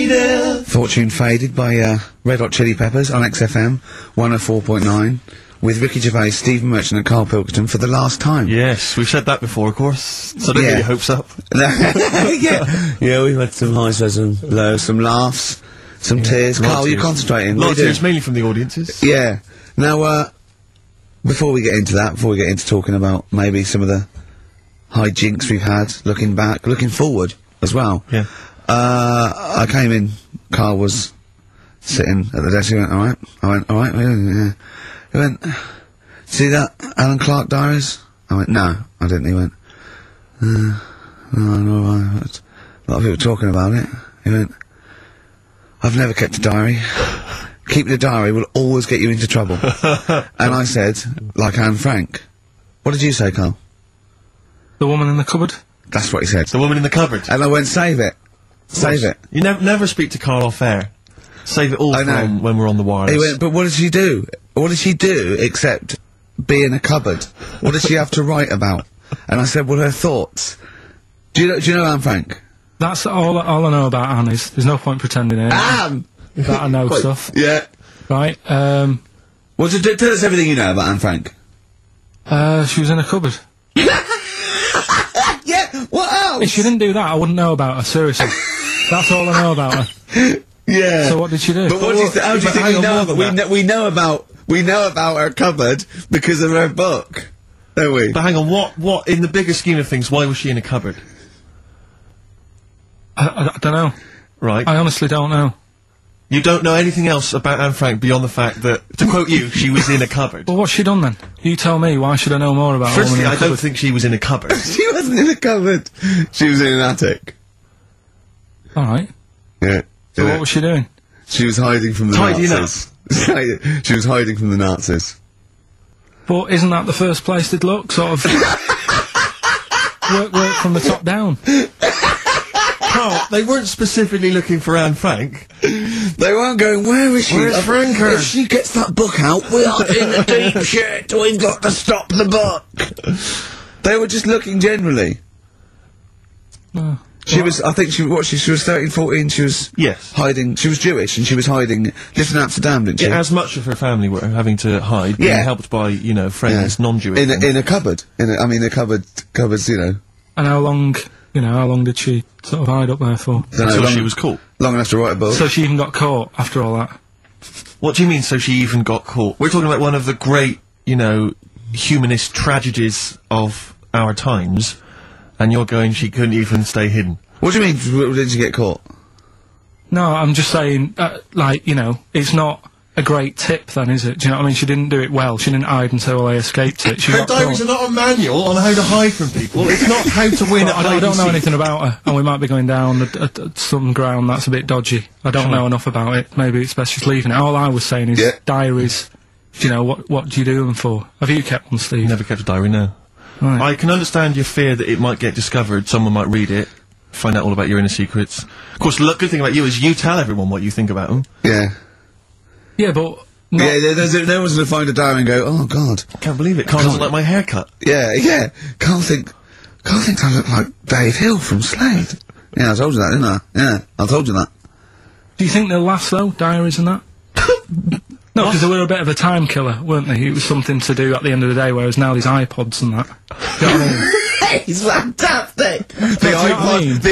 needle. Fortune Faded by Red Hot Chili Peppers on XFM 104.9 with Ricky Gervais, Stephen Merchant and Karl Pilkington for the last time. Yes, we've said that before, of course, so don't get your hopes up. Yeah, we've had some highs, some lows, some laughs, some tears. Karl, you concentrating? A lot of tears, mainly from the audiences. Yeah. Now, before we get into that, before we get into talking about maybe some of the hijinks we've had, looking back, looking forward as well. Yeah. I came in, Karl was sitting at the desk, he went, alright? I went, alright, yeah. He went, see that Alan Clark diaries? I went, no, I didn't. He went, no, a lot of people talking about it. He went, I've never kept a diary. Keeping a diary will always get you into trouble. And I said, like Anne Frank. What did you say, Karl? The woman in the cupboard? That's what he said. The woman in the cupboard. And I went, save it. Save it. You never speak to Karl off air. Save it all from when we're on the wireless. He went, but what did she do? What did she do except be in a cupboard? What did she have to write about? And I said, well, her thoughts. Do you know Anne Frank? That's all I know about Anne is, there's no point pretending it. Anne! That I know stuff. Yeah. Right, well, tell us everything you know about Anne Frank. She was in a cupboard. Yeah, what else? If she didn't do that, I wouldn't know about her, seriously. That's all I know about her. Yeah. So what did she do? But how do you think we know about her cupboard because of her book, don't we? But hang on, what, in the bigger scheme of things, why was she in a cupboard? I don't know. Right. I honestly don't know. You don't know anything else about Anne Frank beyond the fact that, to quote you, she was in a cupboard. Well, what's she done then? You tell me, why should I know more about her? Firstly, I don't think she was in a cupboard. She wasn't in a cupboard. She was in an attic. Alright. Yeah. So what was she doing? She was hiding from the Nazis. She was hiding from the Nazis. But isn't that the first place they'd look? Sort of... work from the top down. Carl, they weren't specifically looking for Anne Frank. They weren't going, where is she? Where's Franker? If she gets that book out, we are in a deep shit. We've got to stop the book. They were just looking generally. She was, I think she was 13, 14, she was hiding, she was Jewish and she was hiding, lived in Amsterdam, didn't she? Yeah, as much of her family were having to hide, being helped by, you know, friends, non-Jewish. In a cupboard. The cupboards, you know. And how long did she sort of hide up there for? Until she was caught. Long enough to write a book. So she even got caught after all that? What do you mean, so she even got caught? We're talking about one of the great, you know, humanist tragedies of our times, and you're going, she couldn't even stay hidden. What do you mean, did she get caught? No, I'm just saying, like, you know, it's not a great tip then, is it? Do you know what I mean? She didn't do it well. She didn't hide until they escaped it. She Her diaries are not a manual on how to hide from people. It's not how to win at hide and seek. I don't know anything about her, and we might be going down some ground that's a bit dodgy. I don't know enough about it. Maybe it's best just leaving it. All I was saying is diaries. Do you know, what do you do them for? Have you kept one, Steve? Never kept a diary, no. Right. I can understand your fear that it might get discovered, someone might read it, find out all about your inner secrets. Of course, the good thing about you is you tell everyone what you think about them. Yeah. Yeah, but... Yeah, no one's gonna find a diary and go, oh god. I can't believe it, Karl doesn't like my haircut. Yeah. Karl thinks I look like Dave Hill from Slade. Yeah, I told you that, didn't I? Yeah, I told you that. Do you think they'll last, though, diaries and that? No, because they were a bit of a time killer, weren't they? It was something to do at the end of the day, whereas now there's iPods and that. Do you know what I mean? It's fantastic! The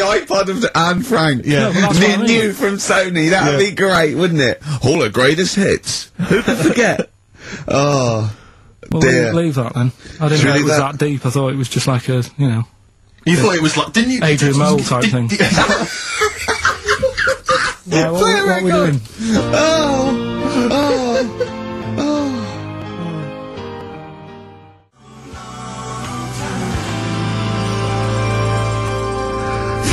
iPod of Anne Frank. Yeah. No, new from Sony, that'd be great, wouldn't it? All her greatest hits. Who could forget? Oh, well, dear. Leave that then. I didn't know it was that deep, I thought it was just like a, you know... You thought it was like, didn't you? Adrian Mole type thing. Yeah, what are we doing?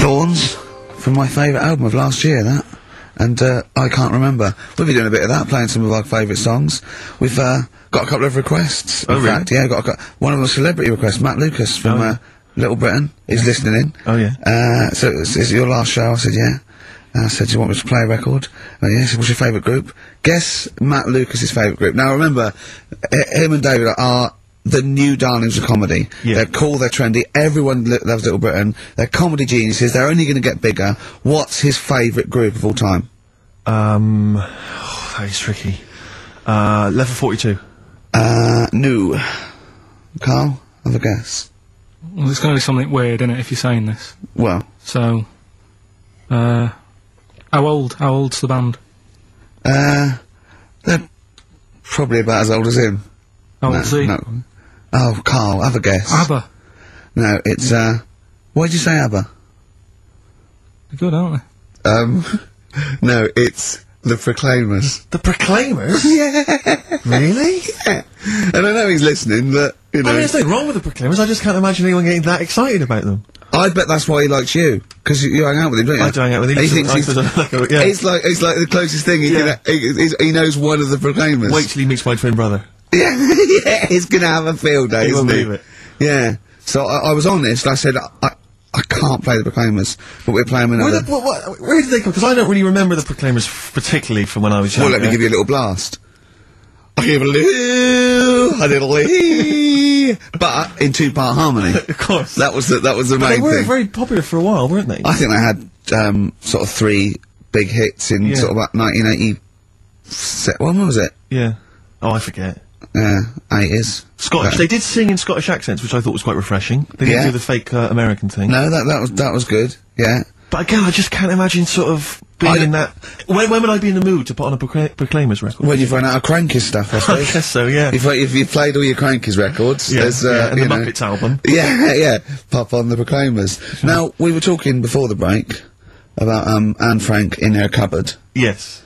Thorns, from my favourite album of last year, that. And, I can't remember. We'll be doing a bit of that, playing some of our favourite songs. We've, got a couple of requests. In fact, yeah, got one of the celebrity requests, Matt Lucas from, Little Britain, is listening in. Oh, yeah. So, is it your last show? I said, yeah. I said, do you want me to play a record? Yeah, he said, what's your favourite group? Guess Matt Lucas's favourite group. Now, remember, him and David are the new darlings of comedy. Yeah. They're cool, they're trendy, everyone loves Little Britain, they're comedy geniuses, they're only gonna get bigger. What's his favourite group of all time? That is tricky. Level 42. No. Karl, have a guess. Well, it's going to be something weird, isn't it, if you're saying this? Well. So, how old's the band? They're probably about as old as him. How old's he? No. Oh, Karl, have a guess. ABBA. No, it's, why'd you say ABBA? They're good, aren't they? No, it's the Proclaimers. The Proclaimers? Yeah. Really? Yeah. And I know he's listening, but, you know. I mean, there's nothing wrong with the Proclaimers, I just can't imagine anyone getting that excited about them. I bet that's why he likes you, because you hang out with him, don't you? I do hang out with him. He thinks he's, yeah. it's like the closest thing he knows one of the Proclaimers. Wait till he meets my twin brother. Yeah, yeah, he's gonna have a field day, He isn't won't he? believe it. Yeah. So I was honest, I said, I can't play the Proclaimers, but we're playing another. Where did they come? Because I don't really remember the Proclaimers particularly from when I was young. Well, let me give you a little blast. I give a little, but in two-part harmony. Of course. That was the But main they were thing. very popular for a while, weren't they? I think they had sort of 3 big hits in sort of about 1980. When was it? Yeah. Oh, I forget. 80s. Scottish. They did sing in Scottish accents, which I thought was quite refreshing. They didn't do the fake American thing. No, that was good. Yeah. But again, I just can't imagine sort of being in that. When would I be in the mood to put on a Proclaimers record? When you've run out of Crankies stuff, I I suppose. guess so, yeah. If you've played all your Crankies records, there's and the you know, Muppets album. Yeah, pop on the Proclaimers. Now, we were talking before the break about Anne Frank in her cupboard. Yes.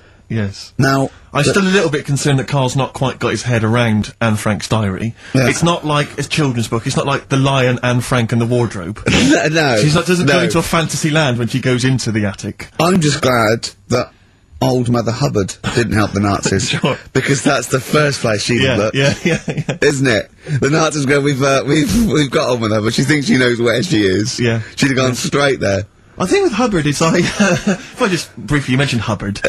Now, I'm still a little bit concerned that Karl's not quite got his head around Anne Frank's diary. Yeah. It's not like a children's book. It's not like The Lion, Anne Frank and the Wardrobe. no, She doesn't go into a fantasy land when she goes into the attic. I'm just glad that old Mother Hubbard didn't help the Nazis. Sure. Because that's the first place she'd look. Yeah. Isn't it? The Nazis go, we've got on with her, but she thinks she knows where she is. Yeah. She'd have gone straight there. I think with Hubbard, it's like, if I just briefly, you mentioned Hubbard.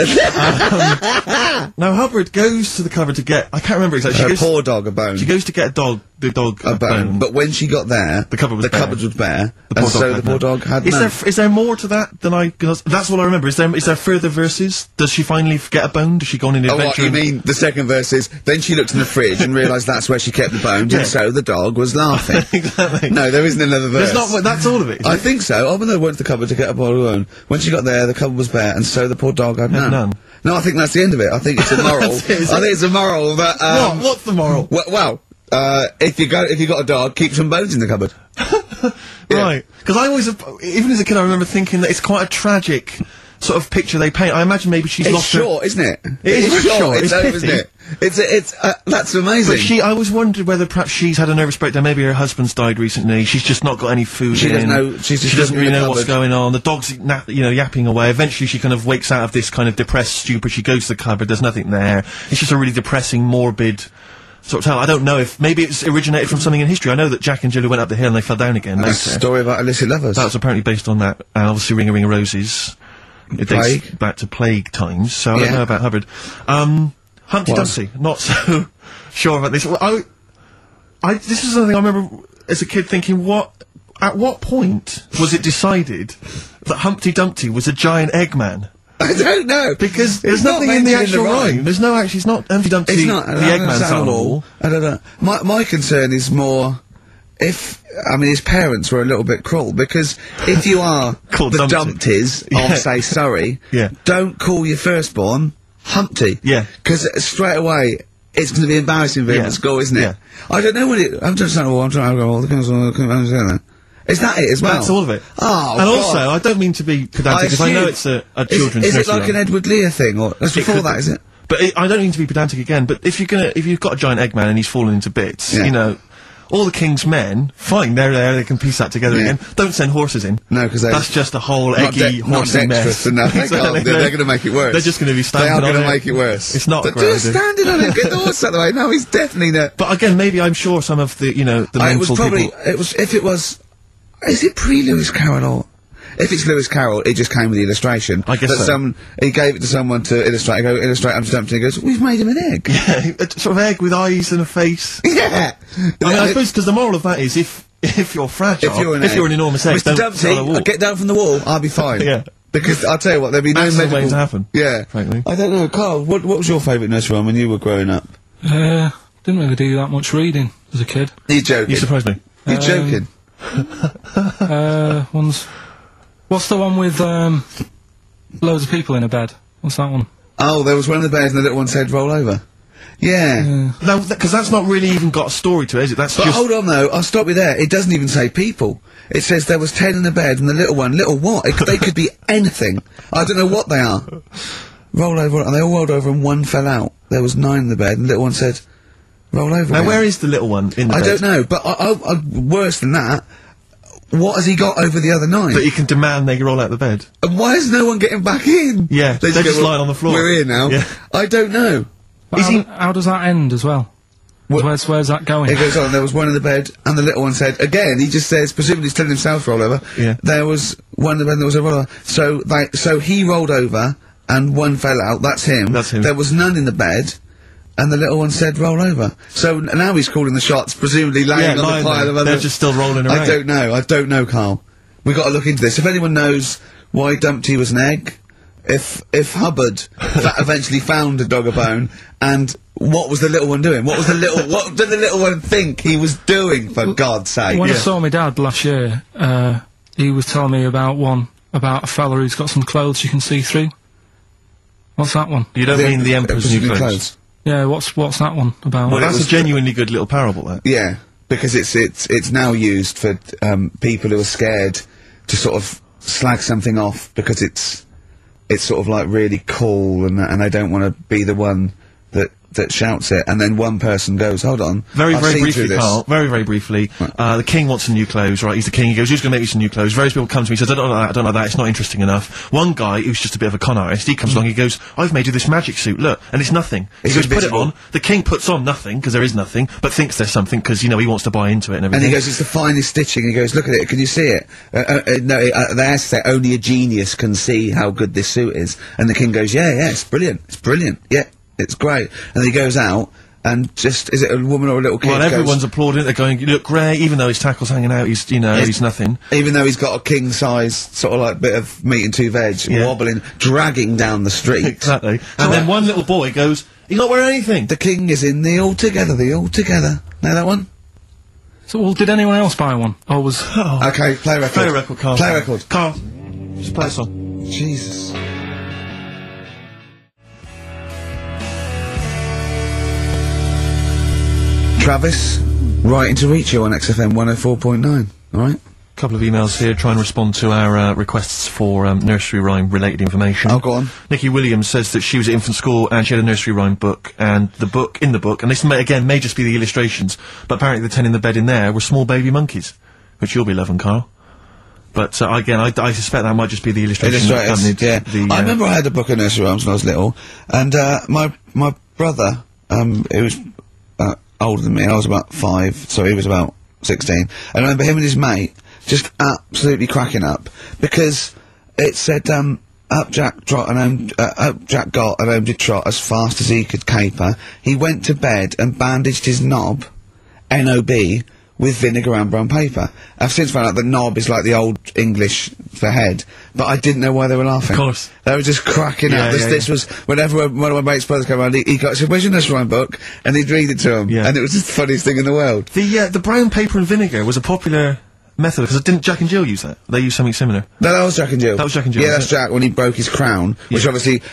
Now Hubbard goes to the cupboard to get, I can't remember exactly. Her poor dog a bone. She goes to get the dog a bone. But when she got there, the cupboard was bare. The poor dog had none. Is there more to that than cause that's all I remember. Is there further verses? Does she finally get a bone? Does she go on an adventure? Oh, what, you mean the second verse is, then she looked in the fridge and realised that's where she kept the bones, and so the dog was laughing. Exactly. No, there isn't another verse. That's all of it. I think so. Oh, but they went to the cupboard to get a bottle of bone. When she got there, the cupboard was bare, and so the poor dog had none. No, I think that's the end of it. I think it's a moral. I think it's a moral that, What's the moral? Well, if you got a dog, keep some bones in the cupboard. Right. Because I always, even as a kid, I remember thinking that it's quite a tragic sort of picture they paint. I imagine maybe she's lost short, isn't it? It is short. It's over, isn't it? It's that's amazing. But I always wondered whether perhaps she's had a nervous breakdown. Maybe her husband's died recently. She's just not got any food. She doesn't know. She doesn't really know what's going on. The dog's yapping away. Eventually, she kind of wakes out of this kind of depressed stupor. She goes to the cupboard. There's nothing there. It's just a really depressing, morbid sort of tale. I don't know if maybe it's originated from something in history. I know that Jack and Jill went up the hill and they fell down again. That's a story about illicit lovers. That was apparently based on that. And obviously, Ring a Ring of Roses. It dates back to plague times, so I don't know about Hubbard. Humpty Dumpty, not so sure about this. Well, this is something I remember as a kid thinking, at what point was it decided that Humpty Dumpty was a giant Eggman? I don't know. Because there's nothing in the actual rhyme. There's no actually, it's not Humpty Dumpty, it's not, the Eggman's animal. I don't know. My concern is more, his parents were a little bit cruel, because if you are the Dumpties of, say, Surrey, don't call your firstborn Humpty. Yeah. Because straight away, it's going to be embarrassing for him at school, isn't it? Yeah. I don't know what I'm just saying, I'm trying to go all the girls is that it as well? That's all of it. Oh, and also, I don't mean to be pedantic, because I know it's a children's Is it nursery like an Edward Lear thing, or that's before that, is it? But I don't mean to be pedantic again, but if you've got a giant Eggman and he's fallen into bits, all the King's men, fine, they're there, they can piece that together again. Don't send horses in. No, because that's just a whole eggy, horsey mess. No, they're going to make it worse. They're just going to be standing on it. They are going to make it worse. It's not great. They're standing on it, get the horse out of the way. No, he's definitely not. But again, maybe I'm sure some of the, the mental people... Is it pre-Lewis Carroll, or... If it's Lewis Carroll, it just came with the illustration. I guess so. He gave it to someone to illustrate. I go, illustrate Humpty Dumpty. He goes, we've made him an egg. Yeah, a sort of egg with eyes and a face. Yeah. I mean, I suppose because the moral of that is if you're fragile, if you're an enormous egg, Mr. Dumpty, I'll get down from the wall. I'll be fine. Yeah. Because I'll tell you what, there'd be no medical way to happen. Yeah. Frankly. I don't know, Karl. What was your favourite nursery rhyme when you were growing up? Didn't really do that much reading as a kid. You're joking. You surprised me. You're joking. What's the one with loads of people in a bed? What's that one? Oh, there was one of the bears and the little one said roll over. Yeah. No, because that's not really even got a story to it, is it? That's But just... hold on though, I'll stop you there. It doesn't even say people. It says there was 10 in the bed and the little one. Little what? They could be anything. I don't know what they are. Roll over, and they all rolled over and one fell out. There was 9 in the bed and the little one said, roll over. Now, where is the little one in the bed? I don't know, but worse than that, what has he got over the other 9? That he can demand they roll out the bed. And why is no one getting back in? Yeah, they're just lying on the floor. We're here now. Yeah. I don't know. How does that end as well? Where's that going? It goes on, there was one in the bed, and the little one said, again, he just says, presumably he's telling himself to roll over, there was one in the bed and there was a roller. So he rolled over, and one fell out, that's him. That's him. There was none in the bed, and the little one said, roll over. So now he's calling the shots, presumably laying on the pile of other... They're just still rolling around. I don't know, Karl. We've got to look into this. If anyone knows why Dumpty was an egg, if Hubbard eventually found a dog a bone, and what was the little one doing? What did the little one think he was doing, for God's sake? When I saw my dad last year, he was telling me about a fella who's got some clothes you can see through. What's that one? You don't mean the Emperor's New Clothes? Yeah, what's that one about? Well, that's a genuinely good little parable, that. Yeah, because it's now used for people who are scared to sort of slag something off because it's sort of like really cool and they don't want to be the one that shouts it, and then one person goes, hold on, very briefly, Karl, very briefly, right. The king wants some new clothes, right, he's the king, he goes, who's gonna make me some new clothes? Various people come to me, says, I don't know that, it's not interesting enough. One guy, who's just a bit of a con artist, he comes along, he goes, I've made you this magic suit, look, and it's nothing. He goes, put it on, the king puts on nothing, because there is nothing, but thinks there's something, because, you know, he wants to buy into it and everything. And he goes, it's the finest stitching, he goes, look at it, can you see it? No, they ask that only a genius can see how good this suit is, and the king goes, yeah, it's brilliant, yeah. It's great. And he goes out, and just, is it a woman or a little kid? Well, everyone's applauding it, they're going, you look great, even though his tackle's hanging out, he's, you know, he's nothing. Even though he's got a king-size, sort of like, bit of meat and 2 veg, wobbling, dragging down the street. Exactly. And then one little boy goes, he's not wearing anything. The king is in the Altogether. Know that one? So, well, did anyone else buy one? Or was... Okay, play record. Play a record, Karl. Play record. Karl, just play a song. Jesus. Travis, writing to reach you on XFM 104.9, alright? A couple of emails here, try and respond to our requests for nursery rhyme related information. Oh, go on. Nikki Williams says that she was at infant school and she had a nursery rhyme book, and in the book, and this may just be the illustrations, but apparently the 10 in the bed in there were small baby monkeys, which you'll be loving, Karl. But again, I suspect that might just be the illustration that accompanied I remember I had a book of nursery rhymes when I was little, and my brother, who was older than me, I was about 5, so he was about 16. I remember him and his mate just absolutely cracking up, because it said, up Jack got and home did trot as fast as he could caper. He went to bed and bandaged his knob, N-O-B, with vinegar and brown paper. I've since found out that knob is like the old English for head, but I didn't know why they were laughing. Of course. They were just cracking up. This was, whenever one of my mate's brothers came around, he said, where's your nursery rhyme book? And he'd read it to him. Yeah. And it was just the funniest thing in the world. The brown paper and vinegar was a popular method, because didn't Jack and Jill use that? They used something similar. No, that was Jack and Jill. That was Jack and Jill. Yeah, that's Jack when he broke his crown, which obviously,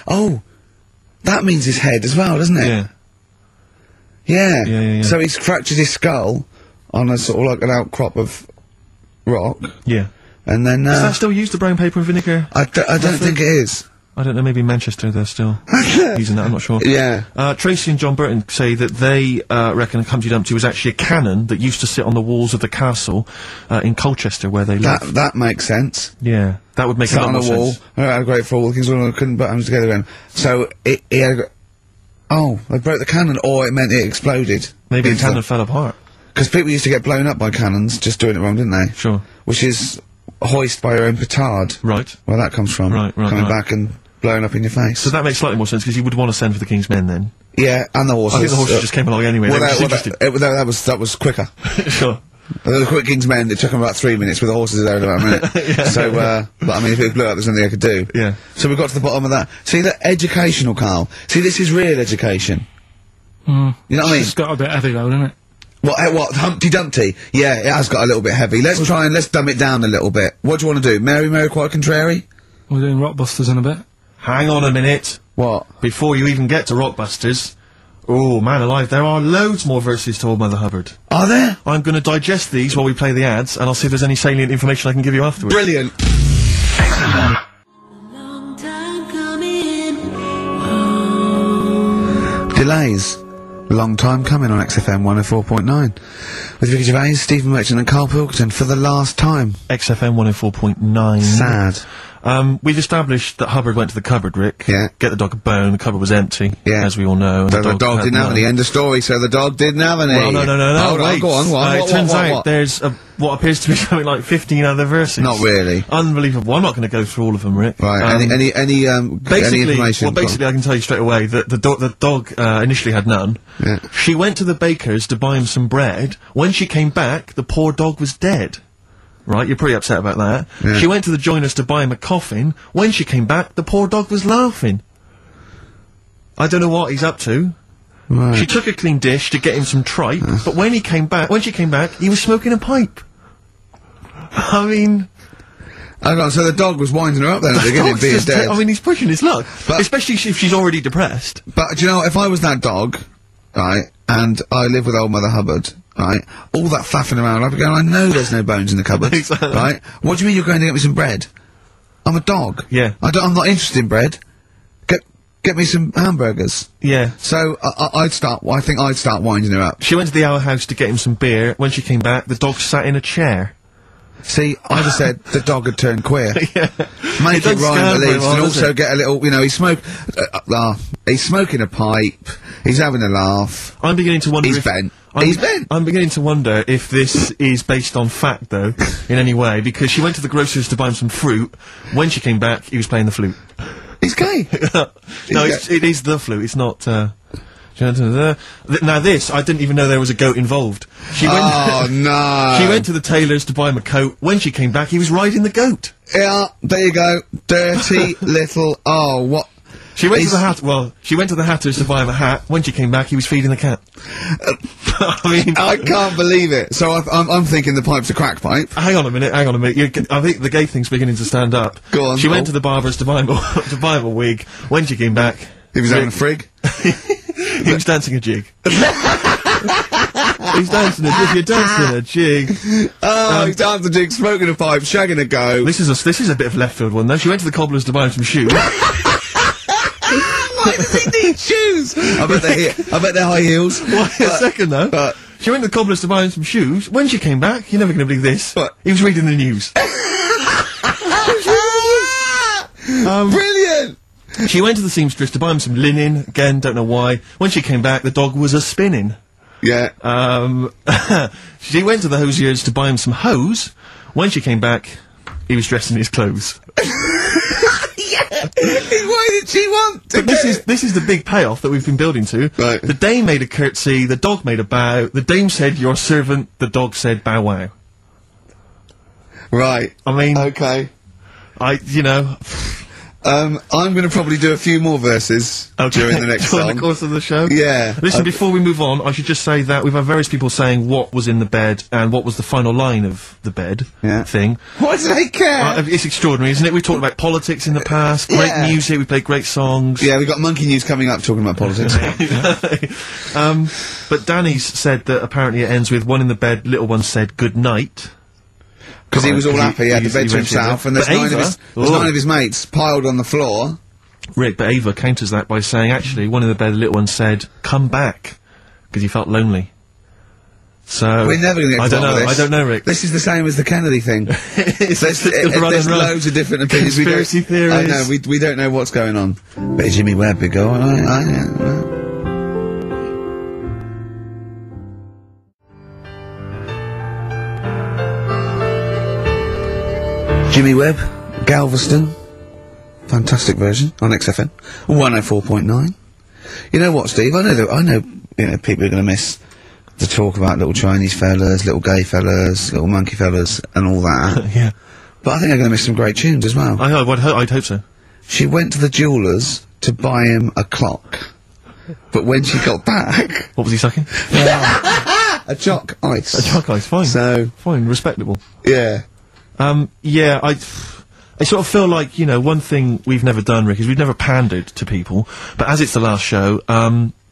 that means his head as well, doesn't it? Yeah. So he's fractured his skull on a sort of like an outcrop of rock. Yeah. And then, is that still used, the brown paper and vinegar? I don't think it is. I don't know, maybe in Manchester they're still using that, I'm not sure. Yeah. Tracy and John Burton say that they reckon Humpty Dumpty was actually a cannon that used to sit on the walls of the castle in Colchester, where they lived. That makes sense. Yeah, that would make a lot more sense. Sat on a wall, had a great fall, the king's couldn't put hands together again. So, he had they broke the cannon, or it meant it exploded. Maybe the cannon fell apart. Because people used to get blown up by cannons just doing it wrong, didn't they? Sure. Which is hoist by your own petard. Right. Where that comes from. Right, Coming back and blowing up in your face. So that makes slightly more sense, because you would want to send for the King's Men, then. Yeah, and the horses. I think the horses just came along anyway. Well, that was quicker. Sure. The quick King's Men, it took them about 3 minutes, with the horses there in about a minute. Yeah. So, but I mean, if it blew up, there's nothing I could do. Yeah. So we got to the bottom of that. See, that educational, Karl. See, this is real education. You know what I mean? It's got a bit heavy though, doesn't it? What, Humpty Dumpty? Yeah, it has got a little bit heavy. Let's dumb it down a little bit. What do you want to do? Mary, quite contrary? We're doing Rockbusters in a bit. Hang on a minute. What? Before you even get to Rockbusters, oh, man alive, there are loads more verses to Old Mother Hubbard. Are there? I'm going to digest these while we play the ads, and I'll see if there's any salient information I can give you afterwards. Brilliant. Delays. Long time coming on XFM 104.9. With Ricky Gervais, Stephen Merchant and Karl Pilkington for the last time. XFM 104.9. Sad. We've established that Hubbard went to the cupboard, Rick. Yeah. Get the dog a bone, the cupboard was empty. Yeah. As we all know. And So the dog didn't have any. End of story, so the dog didn't have any. Well, no, Hold wait. on, go on, what? It turns out there's what appears to be something like 15 other verses. Not really. Unbelievable. I'm not going to go through all of them, Rick. Right, any information? Well, basically, I can tell you straight away that the dog initially had none. Yeah. She went to the baker's to buy him some bread. When she came back, the poor dog was dead. Right, you're pretty upset about that. Yeah. She went to the joiner's to buy him a coffin. When she came back, the poor dog was laughing. I don't know what he's up to. Right. She took a clean dish to get him some tripe, but when she came back, he was smoking a pipe. I mean... Hang on, so the dog was winding her up then at the beginning, being dead. I mean, he's pushing his luck. But- especially if she's already depressed. But, do you know, if I was that dog, right, and I live with Old Mother Hubbard, right, all that faffing around, I'd be going, I know there's no bones in the cupboard, Exactly. right? What do you mean you're going to get me some bread? I'm a dog. Yeah. I'm not interested in bread. Get me some hamburgers. Yeah. So, I think I'd start winding her up. She went to the Owl House to get him some beer. When she came back, the dog sat in a chair. See, I'd have said the dog had turned queer. Yeah. Make it rhyme beliefs, and does also it? get a little, you know, he's smoking a pipe, he's having a laugh. I'm beginning to wonder He's if... bent. I'm beginning to wonder if this is based on fact, though, in any way, because she went to the grocer's to buy him some fruit. When she came back, he was playing the flute. He's gay. No, it is the flute, it's not, now this, I didn't even know there was a goat involved. She went no. She went to the tailor's to buy him a coat. When she came back, he was riding the goat. Yeah, there you go. Dirty little, what? She went to the hatter's to buy him a hat. When she came back, he was feeding the cat. I mean... I can't believe it. So I'm thinking the pipe's a crack pipe. Hang on a minute. I think the gay thing's beginning to stand up. Go on. She went to the barber's to buy him a wig. When she came back... He was having a frig? He was dancing a jig. He's dancing a jig. You're dancing a jig. He's dancing a jig, smoking a pipe, shagging a goat. This is a bit of left field one, though. She went to the cobbler's to buy him some shoes. Why does he need shoes? I bet they're high heels. Wait a second, though. She went to the cobbler's to buy him some shoes. When she came back, you're never going to believe this. What? He was reading the news. Brilliant! She went to the seamstress to buy him some linen. Again, don't know why. When she came back, the dog was a-spinning. Yeah. She went to the hosier's to buy him some hose. When she came back, he was dressed in his clothes. Yeah! Why did she want to But this is the big payoff that we've been building to. Right. The dame made a curtsy, the dog made a bow, the dame said, "Your servant," the dog said, "Bow wow." Right. I mean... Okay. I'm gonna probably do a few more verses during the next during song. the course of the show. Yeah. Listen, before we move on, I should just say that we've had various people saying what was in the bed and what was the final line of the bed thing. Why do they care? It's extraordinary, isn't it? We've talked about politics in the past, great music, we played great songs. Yeah, we've got Monkey News coming up talking about politics. But Danny's said that apparently it ends with one in the bed, little one said good night. Because he was all happy, he had the bed to he himself, and there's But nine of his mates piled on the floor. Rick, but Ava counters that by saying, actually, one in the bed, the little one said, come back, because he felt lonely. So... We're never going to get to the bottom of this. I don't know, Rick. This is the same as the Kennedy thing. There's There's loads of different opinions. Conspiracy theories. I know, we don't know what's going on. But Jimmy Webb be going on. Jimmy Webb, Galveston. Fantastic version on XFM. 104.9. You know what, Steve? I know, you know, people are going to miss the talk about little Chinese fellas, little gay fellas, little monkey fellas, and all that. Yeah. But I think they're going to miss some great tunes as well. I'd hope so. She went to the jeweller's to buy him a clock. But when she got back... What was he sucking? a chalk ice. A chalk ice, fine. So... Fine, respectable. Yeah. Yeah, I sort of feel like, you know, one thing we've never done, Rick, is we've never pandered to people, but as it's the last show,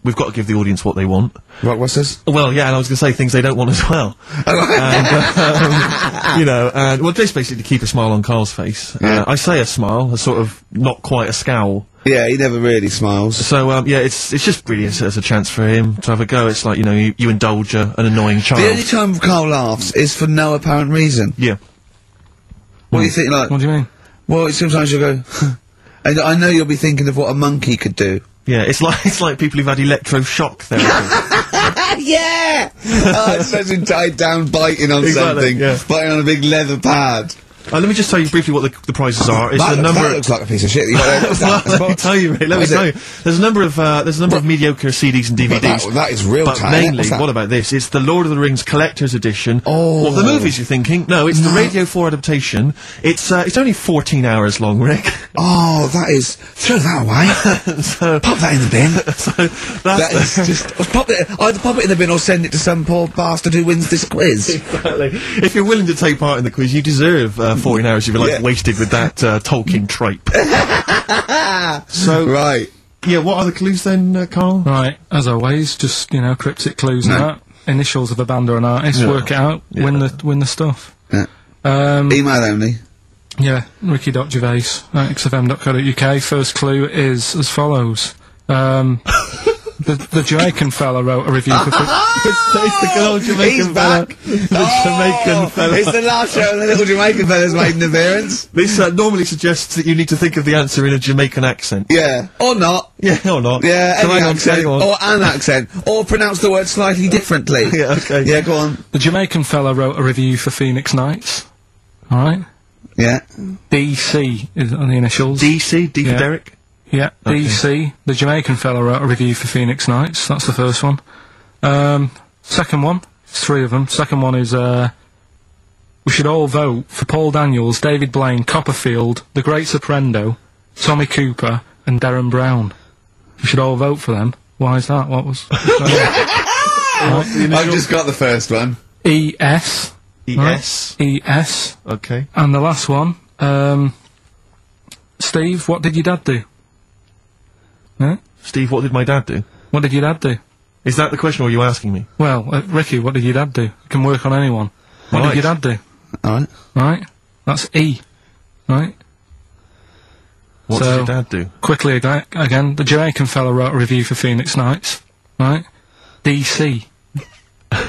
we've got to give the audience what they want. Right, what's this? Well, yeah, and I was going to say things they don't want as well. And, you know, and, well, just basically to keep a smile on Karl's face. Yeah. I say a smile, a sort of, not quite a scowl. Yeah, he never really smiles. So, yeah, it's just really as a chance for him to have a go. It's like, you know, you indulge an annoying child. The only time Karl laughs is for no apparent reason. Yeah. What do you think, like... What do you mean? Well, sometimes you'll go... and I know you'll be thinking of what a monkey could do. Yeah, it's like people who've had electroshock therapy. Yeah! Oh, it's such a tied down biting on something. Yeah. Biting on a big leather pad. Let me just tell you briefly what the prizes are. It's That, a number. that looks like a piece of shit. Let me tell you, Rick. Let me tell you. There's a number of mediocre CDs and DVDs. That is real But talent. mainly, what about this? It's the Lord of the Rings Collector's Edition. Oh. What, the movies, you're thinking? No, it's the Radio 4 adaptation. It's only 14 hours long, Rick. Oh, that is... Throw that away. So, Pop that in the bin. so That is just... Either pop it in the bin or send it to some poor bastard who wins this quiz. exactly. If you're willing to take part in the quiz, you deserve 14 hours of your life wasted with that Tolkien tripe. So, Right. yeah, what are the clues then, Karl? Right, as always, just, you know, cryptic clues and that. Initials of a band or an artist, work it out, win the stuff. Yeah. Um, Email only. yeah, ricky.gervais at xfm.co.uk. First clue is as follows. The Jamaican fella wrote a review for... It's the good old Jamaican fella. The Jamaican fella. It's the last show the little Jamaican fella's made an appearance. This normally suggests that you need to think of the answer in a Jamaican accent. Yeah. Or not. Yeah, or not. Yeah, So any hang on, accent. hang on. Or an accent. Or pronounce the word slightly differently. Yeah, okay. Yeah, go on. The Jamaican fella wrote a review for Phoenix Nights. Alright? Yeah. DC is on the initials. DC, D for Yeah. Derek. Yeah, Okay. DC. The Jamaican fella wrote a review for Phoenix Nights. That's the first one. Second one, it's three of them. Second one is, we should all vote for Paul Daniels, David Blaine, Copperfield, The Great Soprendo, Tommy Cooper, and Darren Brown. We should all vote for them. Why is that? What was... I've just got the first one. ES. ES. ES. Okay. And the last one, Steve, what did your dad do? Huh? Steve, what did my dad do? What did your dad do? Is that the question, or are you asking me? Well, Ricky, what did your dad do? It can work on anyone. What Right. did your dad do? Alright. Right? That's E. Right? What So- did your dad do? Quickly again, the Jamaican fella wrote a review for Phoenix Nights. Right? DC.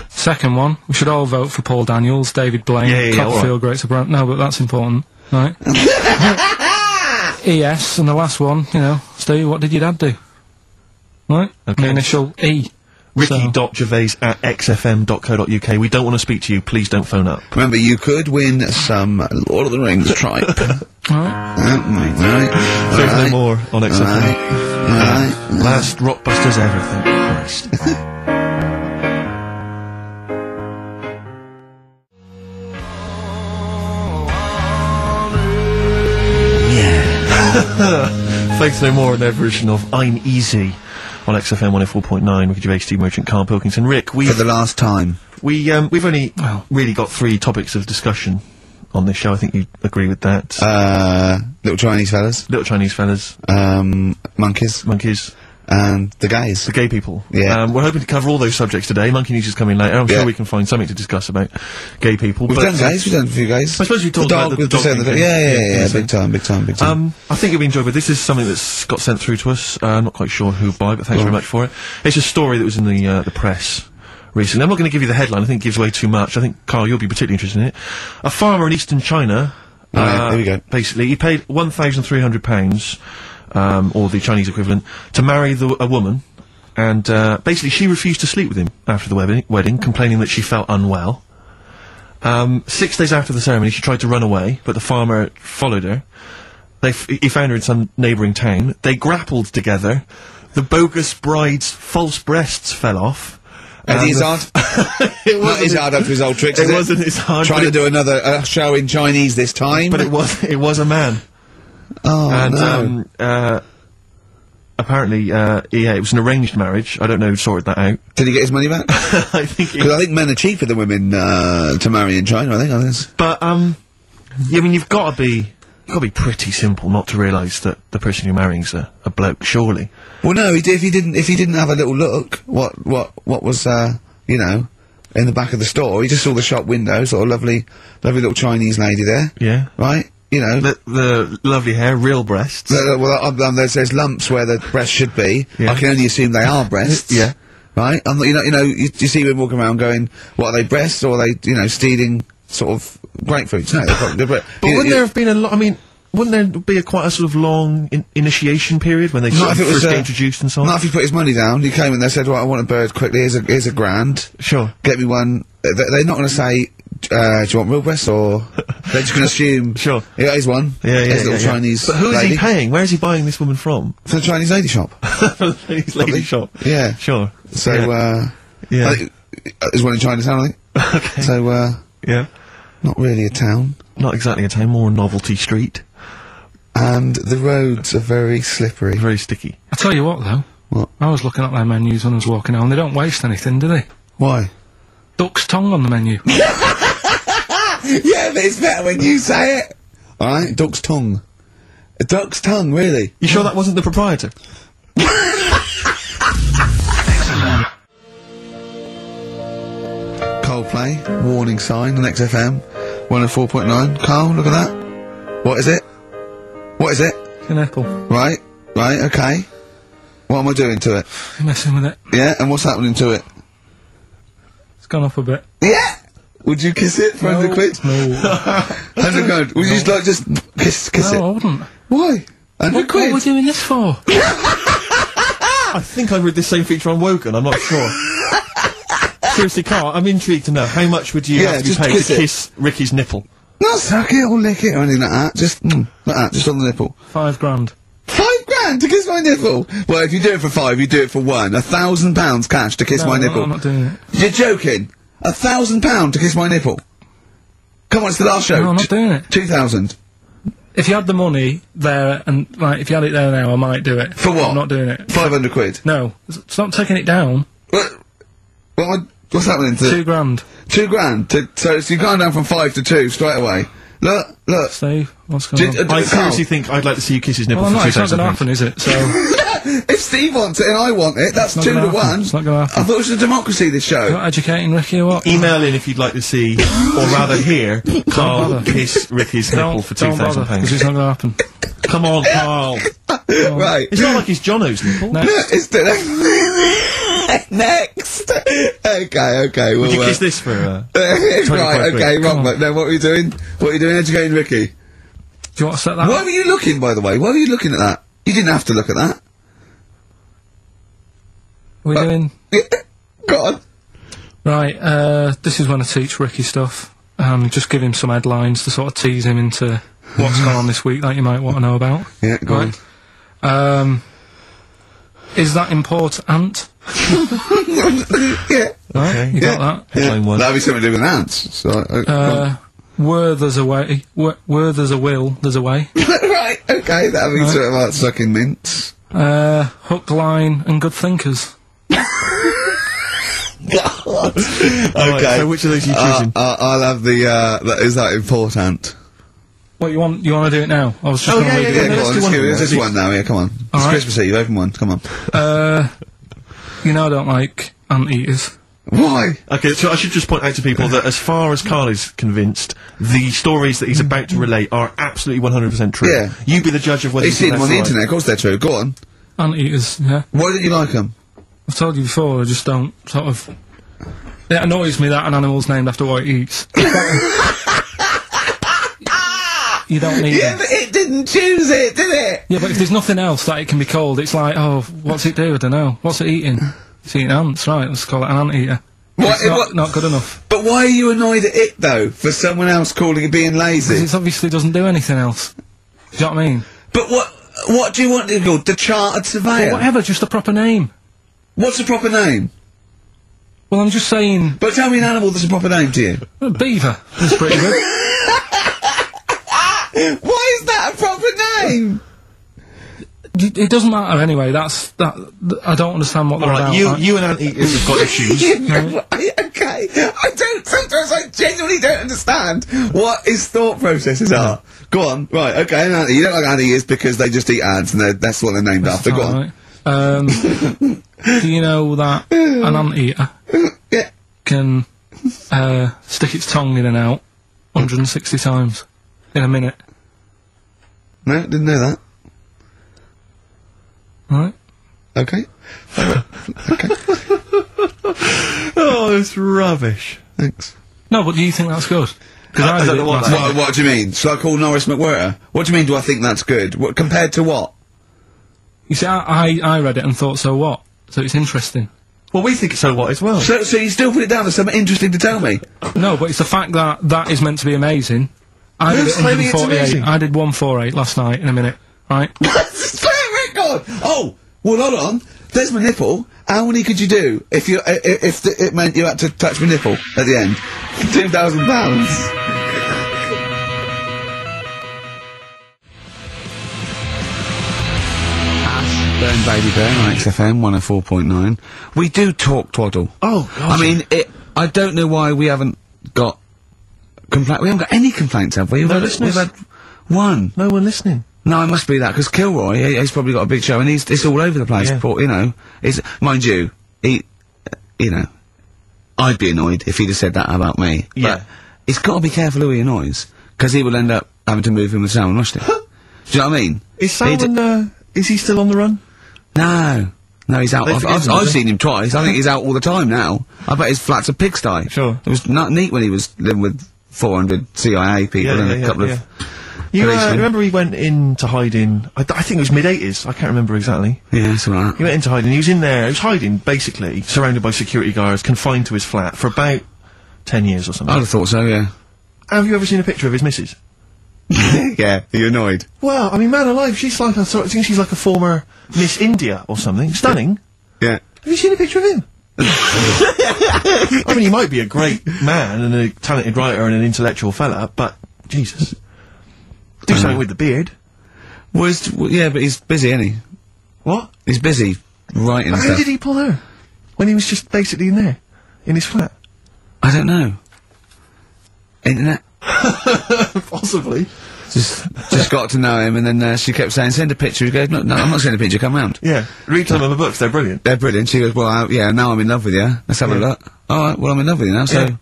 Second one, we should all vote for Paul Daniels, David Blaine, Yeah, Copperfield, Great Soprano. No, but that's important. Right? ES, and the last one, you know, Steve, what did your dad do? Right? Okay. The initial E. Ricky.gervais at xfm.co.uk. We don't want to speak to you. Please don't phone up. Remember, you could win some Lord of the Rings tripe. Right. There's no more on XFM. Alright. Last Rockbusters ever, thank Christ. Faith No More and their version of I'm Easy on XFM 104.9. Ricky Gervais, Steve Merchant, Karl Pilkington. Rick, For the last time. we've only really got 3 topics of discussion on this show. I think you agree with that. Little Chinese fellas. Little Chinese fellas, Monkeys. monkeys, And the gays. the gay people. Yeah. We're hoping to cover all those subjects today. Monkey News is coming later. I'm Yeah. sure we can find something to discuss about gay people. We've but done gays, we've done a few gays. I suppose we talked the about dog the with dog the thing. yeah, big time, big time, big time. I think you'll be enjoyable. This is something that's got sent through to us. I'm not quite sure who by, but thanks very much for it. It's a story that was in the press recently. I'm not going to give you the headline. I think it gives away too much. I think, Karl, you'll be particularly interested in it. A farmer in eastern China, Right, here we go. basically, he paid £1,300, or the Chinese equivalent, to marry a woman. And basically, she refused to sleep with him after the wedding, complaining that she felt unwell. 6 days after the ceremony, she tried to run away, but the farmer followed her. He found her in some neighbouring town. They grappled together. The bogus bride's false breasts fell off. And Izzard? It wasn't Izzard up to his old tricks, It wasn't Izzard. Trying to do another show in Chinese this time. But it was a man. Oh, and, no. Apparently, it was an arranged marriage. I don't know who sorted that out. Did he get his money back? I think Because I think men are cheaper than women, to marry in China, I think, on this. But, yeah, I mean, you've got to be pretty simple not to realise that the person you're marrying's a bloke, surely. Well, no, if he didn't have a little look, what was, you know, in the back of the store, he just saw the shop window, sort of lovely little Chinese lady there. Yeah. Right? You know. The lovely hair, real breasts. There's lumps where the breasts should be. Yeah. I can only assume they are breasts. Yeah. Right? You see women walking around going, what, are they breasts, or are they, you know, stealing sort of grapefruits? No, but wouldn't there have been a lot, I mean, wouldn't there be quite a sort of long initiation period when they first get introduced and so on? Not if he put his money down. He came and they said, well, I want a bird quickly, here's a grand. Sure. Get me one. They're not going to say, do you want real breasts, or they're just going to assume. Sure. Yeah, here's one. Yeah, Here's a little Chinese But who is lady. he paying? Where is he buying this woman from? From the Chinese lady shop. From the Chinese lady shop. Yeah. Sure. So, yeah. I think, there's one in Chinatown, I think. Okay. So, Yeah. not really a town. Not exactly a town, more a novelty street. And the roads are very slippery. Very sticky. I tell you what, though. What? I was looking at their menus when I was walking out, and they don't waste anything, do they? Why? Duck's tongue on the menu. Yeah, but it's better when you say it. Alright, duck's tongue. A duck's tongue, really? You sure that wasn't the proprietor? Coldplay, warning sign on XFM, 104.9. Karl, look at that. What is it? What is it? Your nipple. Right, okay. What am I doing to it? You're messing with it. Yeah, and what's happening to it? It's gone up a bit. Yeah! Would you kiss it for 100 quid? No. 100 quid. Would you just like, just kiss No, it? I wouldn't. Why? 100 What quid? are we doing this for? I think I read this same feature on Wogan, I'm not sure. Seriously, Karl, I'm intrigued to know, how much would you have to just pay kiss to it. kiss Ricky's nipple? Not suck it or lick it or anything like that. Just, like that, just on the nipple. £5 grand. £5 to kiss my nipple? Well, if you do it for 5, you do it for 1. £1,000 cash to kiss my nipple. No, I'm not doing it. You're joking? £1,000 to kiss my nipple? Come on, it's the last show. No, I'm not doing it. 2,000. If you had the money there, and, like, if you had it there now, I might do it. For what? I'm not doing it. 500 quid. No. Stop taking it down. What's happening to... £2 grand. 2 grand? So you've gone down from 5 to 2 straight away. Look. Steve, what's going on? I Carl, seriously think I'd like to see you kiss his nipple Well, for it's not going to £2,000. happen, is it? So, if Steve wants it and I want it, that's not 2 gonna to happen. 1. It's not going to happen. I thought it was a democracy, this show. You're not educating Ricky or what? Email in if you'd like to see, or rather hear, Karl bother. kiss Ricky's nipple for Don't bother, because it's £2,000. not going to happen. Come on, Karl. Right. It's not like he's Jono's nipple. No. It's the next. Okay. Would you well, kiss this for, right, okay, quid? wrong, but now what are you doing? What are you doing educating Ricky? Do you want to set that Why up? were you looking, by the way? Why were you looking at that? You didn't have to look at that. We're doing... Go on. Right, this is when I teach Ricky stuff. Just give him some headlines to sort of tease him into what's gone on this week that you might want to know about. Yeah, go on. Right. Is that important? Yeah. Right, you got that? Headline one. That'd be something to do with ants. So, Where there's a way, where there's a will, there's a way. right, okay, that'd be something about sucking mints. Hook, line, and good thinkers. God. Alright, so which of those are you choosing? I'll have the, is that important? What, you want to do it now? I was just Oh, going to yeah, read yeah, it. Go let's on, do let's one give of it them. this one now, yeah, come on. It's Alright. Christmas Eve, open one, come on. You know I don't like anteaters. Why? Okay, so I should just point out to people that as far as Karl is convinced, the stories that he's about to relate are absolutely 100% true. Yeah. You be the judge of whether He's you seen think them on the that's internet, of course they're true, go on. Anteaters, yeah. Why don't you like them? I've told you before, I just don't, sort of... It annoys me that an animal's named after what it eats. You don't need Yeah, them. but it didn't choose it, did it? Yeah, but if there's nothing else that it can be called, it's like, oh, what's it do? I don't know. What's it eating? It's eating ants, right, let's call it an anteater. What- It's what- not good enough. But But why are you annoyed at it, though, for someone else calling it being lazy? Because it obviously doesn't do anything else. Do you know what I mean? But what do you want it called? The Chartered Surveyor? Well, whatever, just a proper name. What's the proper name? Well, I'm just saying... But tell me an animal that's a proper name to you. Beaver. That's pretty good. Why is that a proper name? It doesn't matter anyway, I don't understand what they're about. You and Anteaters have got issues. Right, okay. Sometimes I genuinely don't understand what his thought processes are. Go on, right, okay, you don't like anteaters because they just eat ants and that's what they're named after, go on. Right. Do you know that an anteater can, stick its tongue in and out 160 times in a minute? No, didn't know that. Right. Okay. Okay. Oh, it's rubbish. Thanks. No, but do you think that's good? Because I don't know what do you mean? Shall I call Norris McWhirter? What do you mean, do I think that's good? What, compared to what? You see, I read it and thought, so what? So it's interesting. Well, we think so what as well. So you still put it down as something interesting to tell me? No, but it's the fact that that is meant to be amazing. I did 148. I did 148 last night in a minute, right? God! Oh, well, hold on. There's my nipple. How many could you do if it meant you had to touch my nipple at the end? £2,000. Burn Baby Burn on XFM 104.9. We do talk twaddle. Oh, God. I mean, I don't know why we haven't got complaints. We haven't got any complaints, have we? No listeners. We've had one. No one listening. No, it must be that, because Kilroy, he's probably got a big show, and it's all over the place, Yeah. you know. Mind you, you know, I'd be annoyed if he'd have said that about me. Yeah. But he's got to be careful who he annoys, because he will end up having to move in with Salman Rushdie. Do you know what I mean? Is Salman, is he still on the run? No, he's out. They forget him, I've do they? seen him twice. I think he's out all the time now. I bet his flat's a pigsty. Sure. It was not neat when he was living with 400 CIA people and a couple of... You remember he went into hiding, I think it was mid-80s, I can't remember exactly. Yeah, something like that. He went into hiding, he was in there, he was hiding, basically, surrounded by security guards, confined to his flat, for about 10 years or something. I'd have thought so, yeah. Have you ever seen a picture of his missus? Yeah, are you annoyed? Well, I mean, man alive, she's like I think she's like a former Miss India or something. Stunning. Yeah. Have you seen a picture of him? I mean, he might be a great man and a talented writer and an intellectual fella, but, Jesus. Do something with the beard. Well, yeah, but he's busy, isn't he? What? He's busy writing How stuff. did he pull her? When he was just basically in there? In his flat? I don't know. Internet? Possibly. Just got to know him, and then she kept saying, send a picture. He goes, no, I'm not sending a picture, come round. Yeah. Read some of the books, they're brilliant. They're brilliant. She goes, well, yeah, now I'm in love with you. Let's have a look. Alright, well, I'm in love with you now, so... Yeah.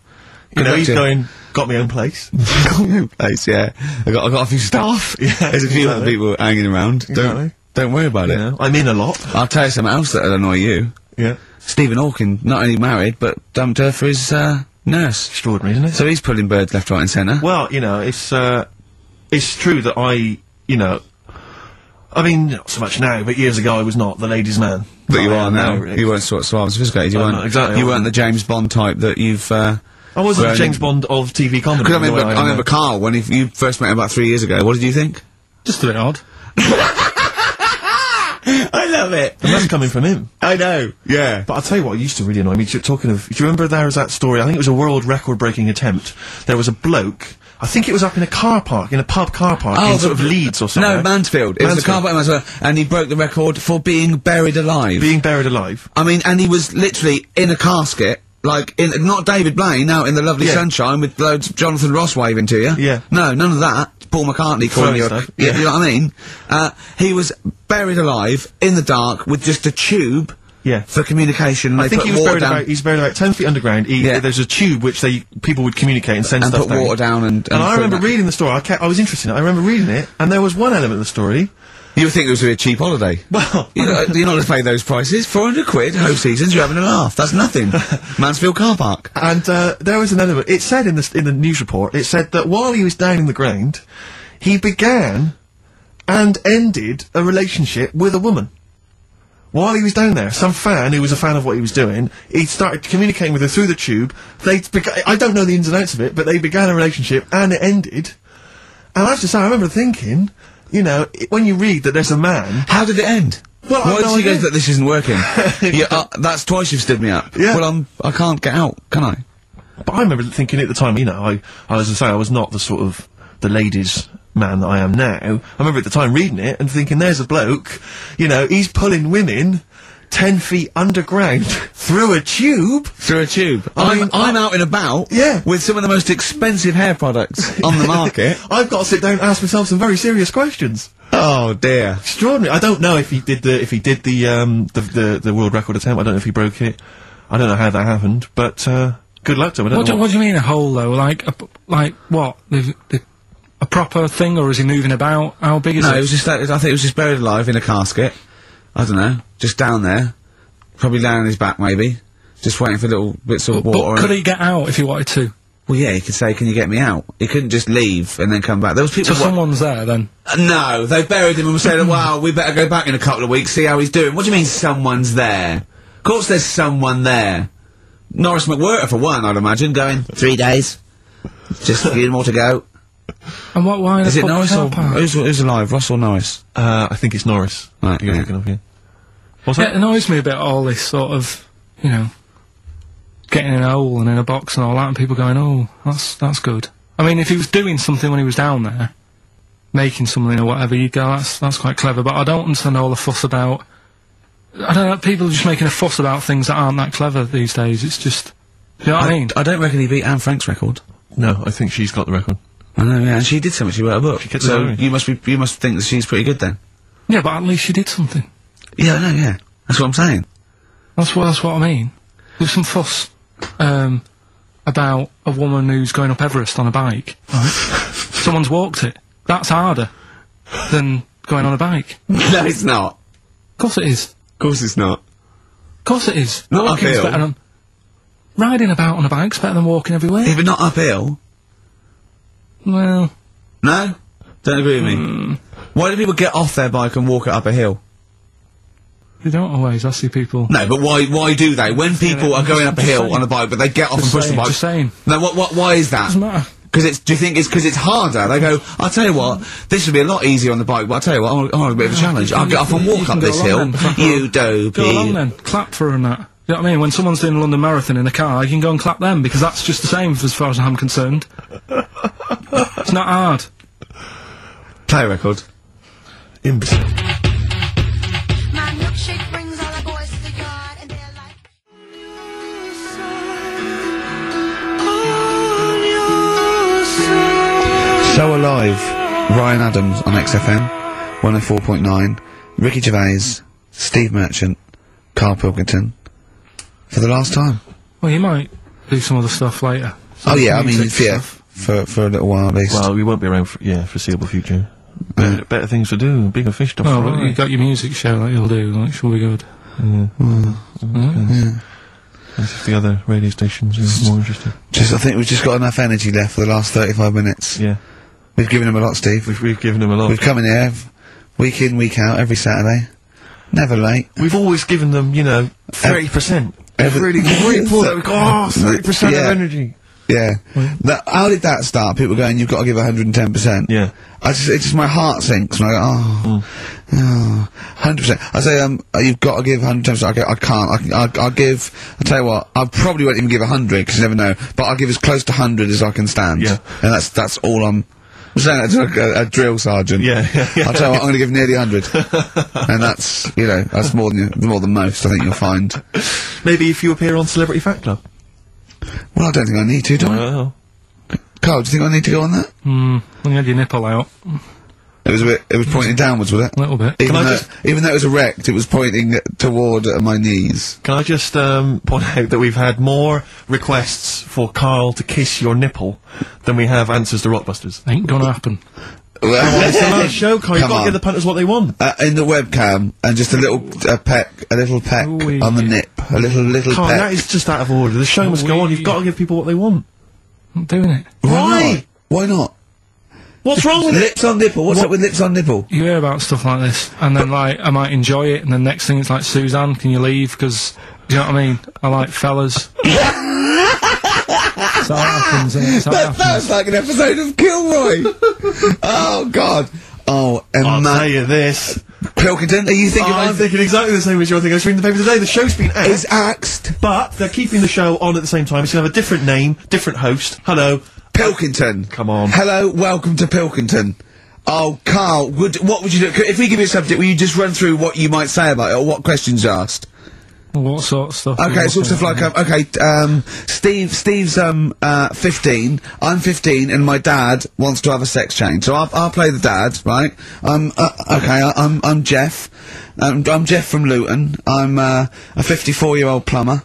You know, he's going, got my own place. Got my own place, yeah. I got a few staff. Yeah, There's a few other people hanging around. Exactly. Don't worry about it. I'm in a lot. I'll tell you something else that'll annoy you. Yeah. Stephen Hawking, not only married, but dumped her for his, nurse. Extraordinary, isn't it? So he's pulling birds left, right and centre. Well, you know, it's true that I mean, not so much now, but years ago I was not the ladies' man. But you I are am now. really. You weren't sort of suave and sophisticated. You I'm weren't not, exactly. You weren't the James Bond type that you've. I wasn't the James Bond of TV comedy. Because I remember Karl when you first met him about 3 years ago. What did you think? Just a bit odd. I love it. And that's coming from him. I know. Yeah. But I'll tell you what used to really annoy me. Talking of, do you remember there was that story? I think it was a world record-breaking attempt. There was a bloke. I think it was up in a car park, in a pub car park, in sort of Leeds or something. No, Mansfield. It was a car park in Mansfield, and he broke the record for being buried alive. Being buried alive. I mean, and he was literally in a casket, like, not David Blaine, out in the lovely sunshine with loads of Jonathan Ross waving to you. Yeah. No, none of that. Paul McCartney calling you. Stuff. Yeah, you know what I mean? He was buried alive, in the dark, with just a tube. Yeah. For communication, and I think they he put was water buried down. about, he's buried about 10 feet underground. There's a tube which people would communicate and send and stuff put down. water down and I remember reading the story. I was interested in it. I remember reading it, and there was one element of the story. You would think it was a cheap holiday. Well, you're not going to pay those prices. 400 quid, whole seasons, you're having a laugh. That's nothing. Mansfield car park. And there was an element. It said in the news report, it said that while he was down in the ground, he began and ended a relationship with a woman. while he was down there, some fan who was a fan of what he was doing, he started communicating with her through the tube. I don't know the ins and outs of it, but they began a relationship, and it ended. And I have to say, I remember thinking, you know, when you read that there's a man... How did it end? Well, why did she go that this isn't working? Yeah, that's twice you've stood me up. Yeah. Well, I can't get out, can I? But I remember thinking at the time, you know, I was to say, I was not the sort of, the ladies' man that I am now. I remember at the time reading it and thinking, there's a bloke, you know, he's pulling women 10 feet underground through a tube. Through a tube. I'm out and about with some of the most expensive hair products on the market. I've got to sit down and ask myself some very serious questions. Oh dear. Extraordinary. I don't know if he did the world record attempt. I don't know if he broke it. I don't know how that happened, but good luck to him. What do you mean a hole though? Like what? A proper thing, or is he moving about? How big is it? No, it was just I think it was just buried alive in a casket. I don't know, just down there, probably laying on his back maybe, just waiting for little bits of water. But could he get out if he wanted to? Well, yeah, he could say, "Can you get me out?" He couldn't just leave and then come back. There was people. So someone's there then? No, they buried him and said, "Wow, we better go back in a couple of weeks, see how he's doing." What do you mean, someone's there? Of course, there's someone there. Norris McWhirter, for one, I'd imagine, going 3 days, just a few more to go. And why is it Norris or who's alive? Ross or Norris? I think it's Norris. Right, you're thinking of, yeah. What's that? It annoys me a bit, all this sort of, you know, getting in a hole and in a box and all that, and people going, oh, that's good. I mean, if he was doing something when he was down there, making something or whatever, you'd go, that's quite clever, but I don't understand all the fuss about, I don't know, people are just making a fuss about things that aren't that clever these days. It's just, you know what I mean? I don't reckon he beat Anne Frank's record. No, I think she's got the record. I know, yeah, and she did something, she wrote a book. So you must think that she's pretty good then. Yeah, but at least she did something. Yeah, I know, yeah. That's what I'm saying. That's what I mean. There's some fuss, about a woman who's going up Everest on a bike, right? Someone's walked it. That's harder than going on a bike. No, it's not. Of course it is. Of course it's not. Of course it is. Not Walking's uphill. better than... Riding about on a bike's better than walking everywhere. Yeah, but not uphill. Well... No? Don't agree with me. Why do people get off their bike and walk it up a hill? You don't always, I see people... No, but why do they? When people are going up a hill on a bike, but they get off and push the bike... Just saying. No, why is that? Doesn't matter. Do you think it's because it's harder? They go, I'll tell you what, this would be a lot easier on the bike, but I'll tell you what, I want a bit of a challenge. I'll get off and walk up this hill. You dopey. Go along then. Clap for her and that. You know what I mean? When someone's doing a London Marathon in a car, you can go and clap them, because that's just the same as far as I'm concerned. It's not hard. Play a record. Imbecile. So Alive, Ryan Adams on XFM, 104.9, Ricky Gervais, Steve Merchant, Karl Pilkington, for the last time. Well, you might do some other stuff later. Oh yeah, I mean, yeah, for a little while at least. Well, we won't be around for, foreseeable future. Better things to do, bigger fish to fry. Well, you got your music show that you'll do, like, should be good. Yeah. Yeah. As if the other radio stations are more interesting. I think we've just got enough energy left for the last 35 minutes. Yeah. We've given them a lot, Steve. We've given them a lot. We've come in here, week in, week out, every Saturday. Never late. We've always given them, 30%. Really put it, 30% of energy. Yeah. How did that start? People going, you've got to give 110%. Yeah. It's just my heart sinks when I go, 100%. I say, you've got to give 110%. Okay, I can't. I'll give, I'll tell you what, I probably won't even give 100, because you never know, but I'll give as close to 100 as I can stand. Yeah. And that's all I'm saying that to a drill sergeant. Yeah. I'll tell you what, I'm gonna give nearly 100. And that's, that's more than most, I think you'll find. Maybe if you appear on Celebrity Fact Club. Well, I don't think I need to, do I? Karl, do you think I need to go on that? When you had your nipple out. It was pointing downwards, was it? A little bit. Even though it was erect, it was pointing toward my knees. Can I just point out that we've had more requests for Karl to kiss your nipple than we have answers to Rockbusters? Ain't gonna happen. Well, it's the last show, Karl. You've got to give the punters what they want. In the webcam, and just a little peck on the nip. A little Karl, peck. that is just out of order. The show must go on. You've got to give people what they want. I'm doing it. Why? Why not? What's wrong with lips on nipple? What's up with lips on nipple? You hear about stuff like this, and then like I might enjoy it, and then next thing it's like, Suzanne, can you leave? Because you know what I mean. I like fellas. So that happens, isn't it? So that sounds like an episode of Kilroy. Oh God. Oh, Emma. I'll tell you this. Pilkington, are you thinking? I'm thinking exactly the same as you're thinking. I was reading the paper today. The show's been axed. It's axed, but they're keeping the show on at the same time. It's gonna have a different name, different host. Hello, Pilkington. Come on. Hello, welcome to Pilkington. Oh, Karl, what would you do if we give you a subject? Will you just run through what you might say about it, or what questions you asked? What sort of stuff? Okay, sort of like, Steve's 15, I'm 15, and my dad wants to have a sex change. So I'll play the dad, right? I'm Jeff. I'm Jeff from Luton. I'm, a 54-year-old plumber.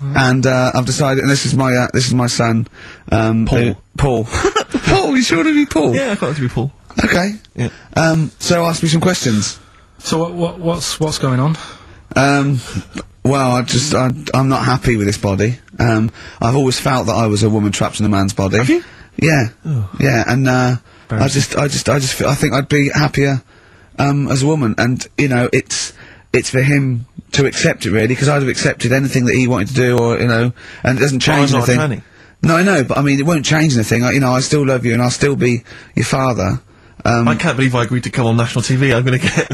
And, I've decided, and this is my son, Paul. Paul. Paul, you sure to be Paul? Yeah, I thought it to be Paul. Okay. Yeah. So ask me some questions. So what's going on? Well, I'm not happy with this body. I've always felt that I was a woman trapped in a man's body. Have you? Yeah. Oh. Yeah, and, I think I'd be happier, as a woman, and, you know, it's for him to accept it, really, because I'd have accepted anything that he wanted to do, or, you know, and it doesn't change anything. Not a tranny. No, I know, but I mean, it won't change anything. I still love you, and I'll still be your father. I can't believe I agreed to come on national TV. I'm gonna get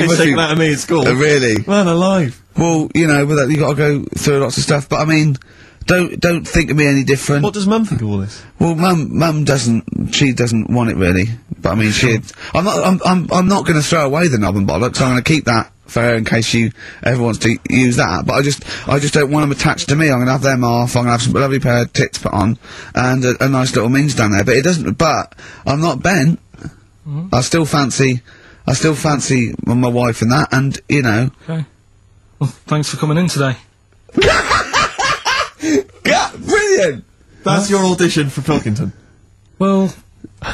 taken out of me at school. Really? Man alive. Well, you know, with that, you gotta go through lots of stuff, but I mean, don't think of me any different. What does Mum think of all this? Well, Mum she doesn't want it really, but I mean, I'm not gonna throw away the knob and bollocks, I'm gonna keep that for her in case she ever wants to use that, but I just don't want them attached to me. I'm gonna have them off, I'm gonna have some lovely pair of tits put on, and a nice little minge down there, but I'm not bent. I still fancy my wife and that, and, you know. Okay. Well, thanks for coming in today. Brilliant! That's your audition for Pilkington. Well,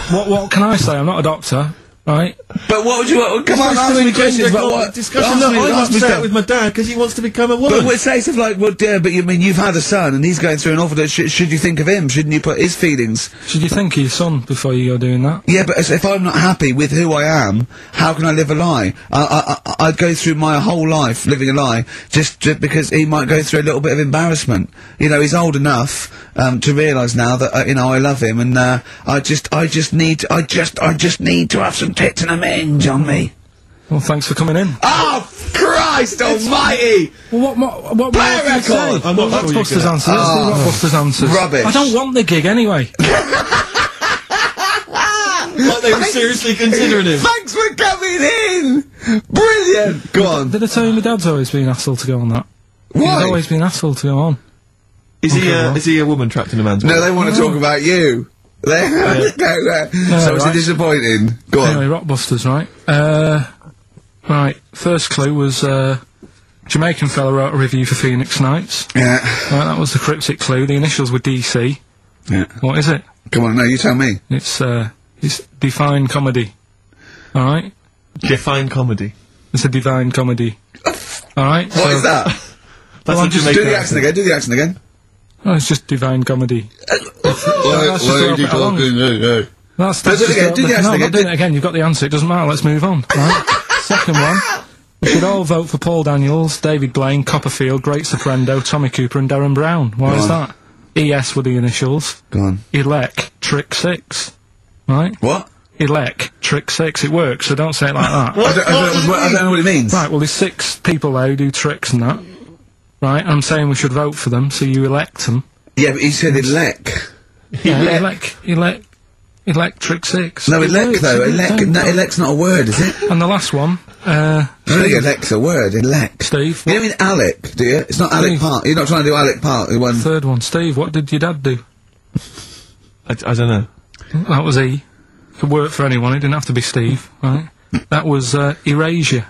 what can I say? I'm not a doctor, right? But what would you come on, ask me questions about what? Discussion I'm upset with my dad because he wants to become a woman. But we'll say stuff like, well, dear, but you mean you've had a son and he's going through an awful... should you think of him? Shouldn't you put his feelings? Should you think of your son before you go doing that? Yeah, but if I'm not happy with who I am, how can I live a lie? I'd go through my whole life living a lie just because he might go through a little bit of embarrassment. You know, he's old enough to realise now that you know, I love him, and I just need to have some tits and a minge on me. Well, thanks for coming in. Oh, Christ almighty! Well, what play a record! I'm not sure Rockbusters answers. Let's do Rockbusters answers. Rubbish. I don't want the gig anyway. Like they were seriously considering him. Thanks for coming in! Brilliant! Go on. Did I tell you my dad's always been asked to go on that? Why? He's always been asked to go on. Is he a woman trapped in a man's body? No, they want to talk about you. So it's disappointing. Go on. Anyway, Rockbusters, right? Right, first clue was, Jamaican fella wrote a review for Phoenix Nights. Yeah. Right, that was the cryptic clue. The initials were DC. Yeah. What is it? Come on, no, you tell me. It's Define Comedy. Alright? Define Comedy. It's a Divine Comedy. Alright? What is that? That's well, just do the accent again, Oh, it's just Divine Comedy. Why are you talking? That's do it again, do the accent I'm again. not doing it again, you've got the answer, it doesn't matter, let's move on. Right? Second one. We should all vote for Paul Daniels, David Blaine, Copperfield, Great Soprendo, Tommy Cooper and Darren Brown. Why is that? ES were the initials. Go on. Elec, Trick 6. Right? What? Elec, Trick 6. It works, so don't say it like that. I don't know what it means. Right, well there's 6 people there who do tricks and that. Right, I'm saying we should vote for them, so you elect them. Yeah, but he said elect. Yeah, Electric 6. No, elect though. Elect's not a word, is it? And the last one, I don't think elect's a word. Elect. Steve. You don't mean Alec, do you? It's not Alec Park. You're not trying to do Alec Park. The one. Third one, Steve. What did your dad do? I don't know. That was E. Could work for anyone. It didn't have to be Steve. Right. That was Erasure.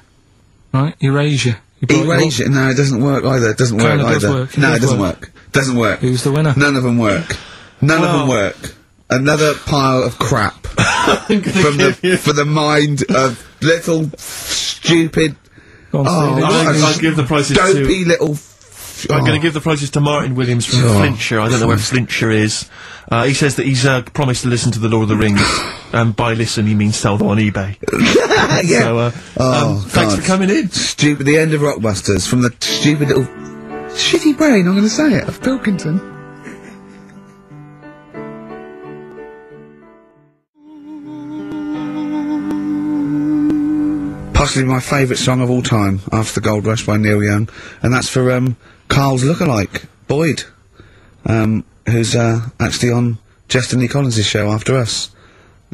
Right. Erasure. Erasure. No, it doesn't work either. It doesn't work either. No, it doesn't work. Doesn't work. Who's the winner? None of them work. None of them work. Another pile of crap for the mind of little stupid. Go on, I'll give the prices dopey little I'm going to give the prizes to Martin Williams from Flintshire. I don't know where Flintshire is. He says that he's promised to listen to the Lord of the Rings. By listen, he means sell them on eBay. Yeah. So, thanks for coming in. The end of Rockbusters from the stupid little shitty brain, I'm going to say it, of Pilkington. Possibly my favourite song of all time, after The Gold Rush by Neil Young, and that's for Karl's lookalike, Boyd, who's actually on Justin Lee Collins' show after us,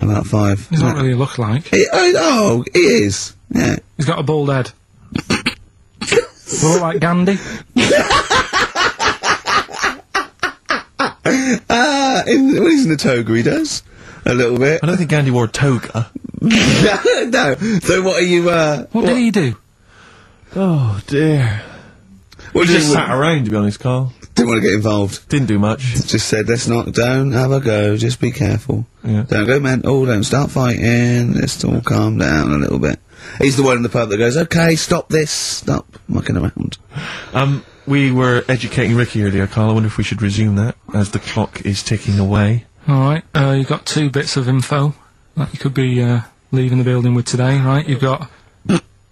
about 5. He's not really a lookalike. He is. Yeah. He's got a bald head. We're all like Gandhi. When he's in the toga, he does. A little bit. I don't think Gandhi wore a toga. No. So what are you, What did he do? Oh, dear. What He just sat around, to be honest, Karl. Didn't want to get involved. Didn't do much. Just said, don't have a go, just be careful. Yeah. Don't go mental, don't start fighting, let's all calm down a little bit. He's the one in the pub that goes, okay, stop this, stop mucking around. We were educating Ricky earlier, Karl. I wonder if we should resume that, as the clock is ticking away. Alright, you've got 2 bits of info that you could be, leaving the building with today, right? You've got,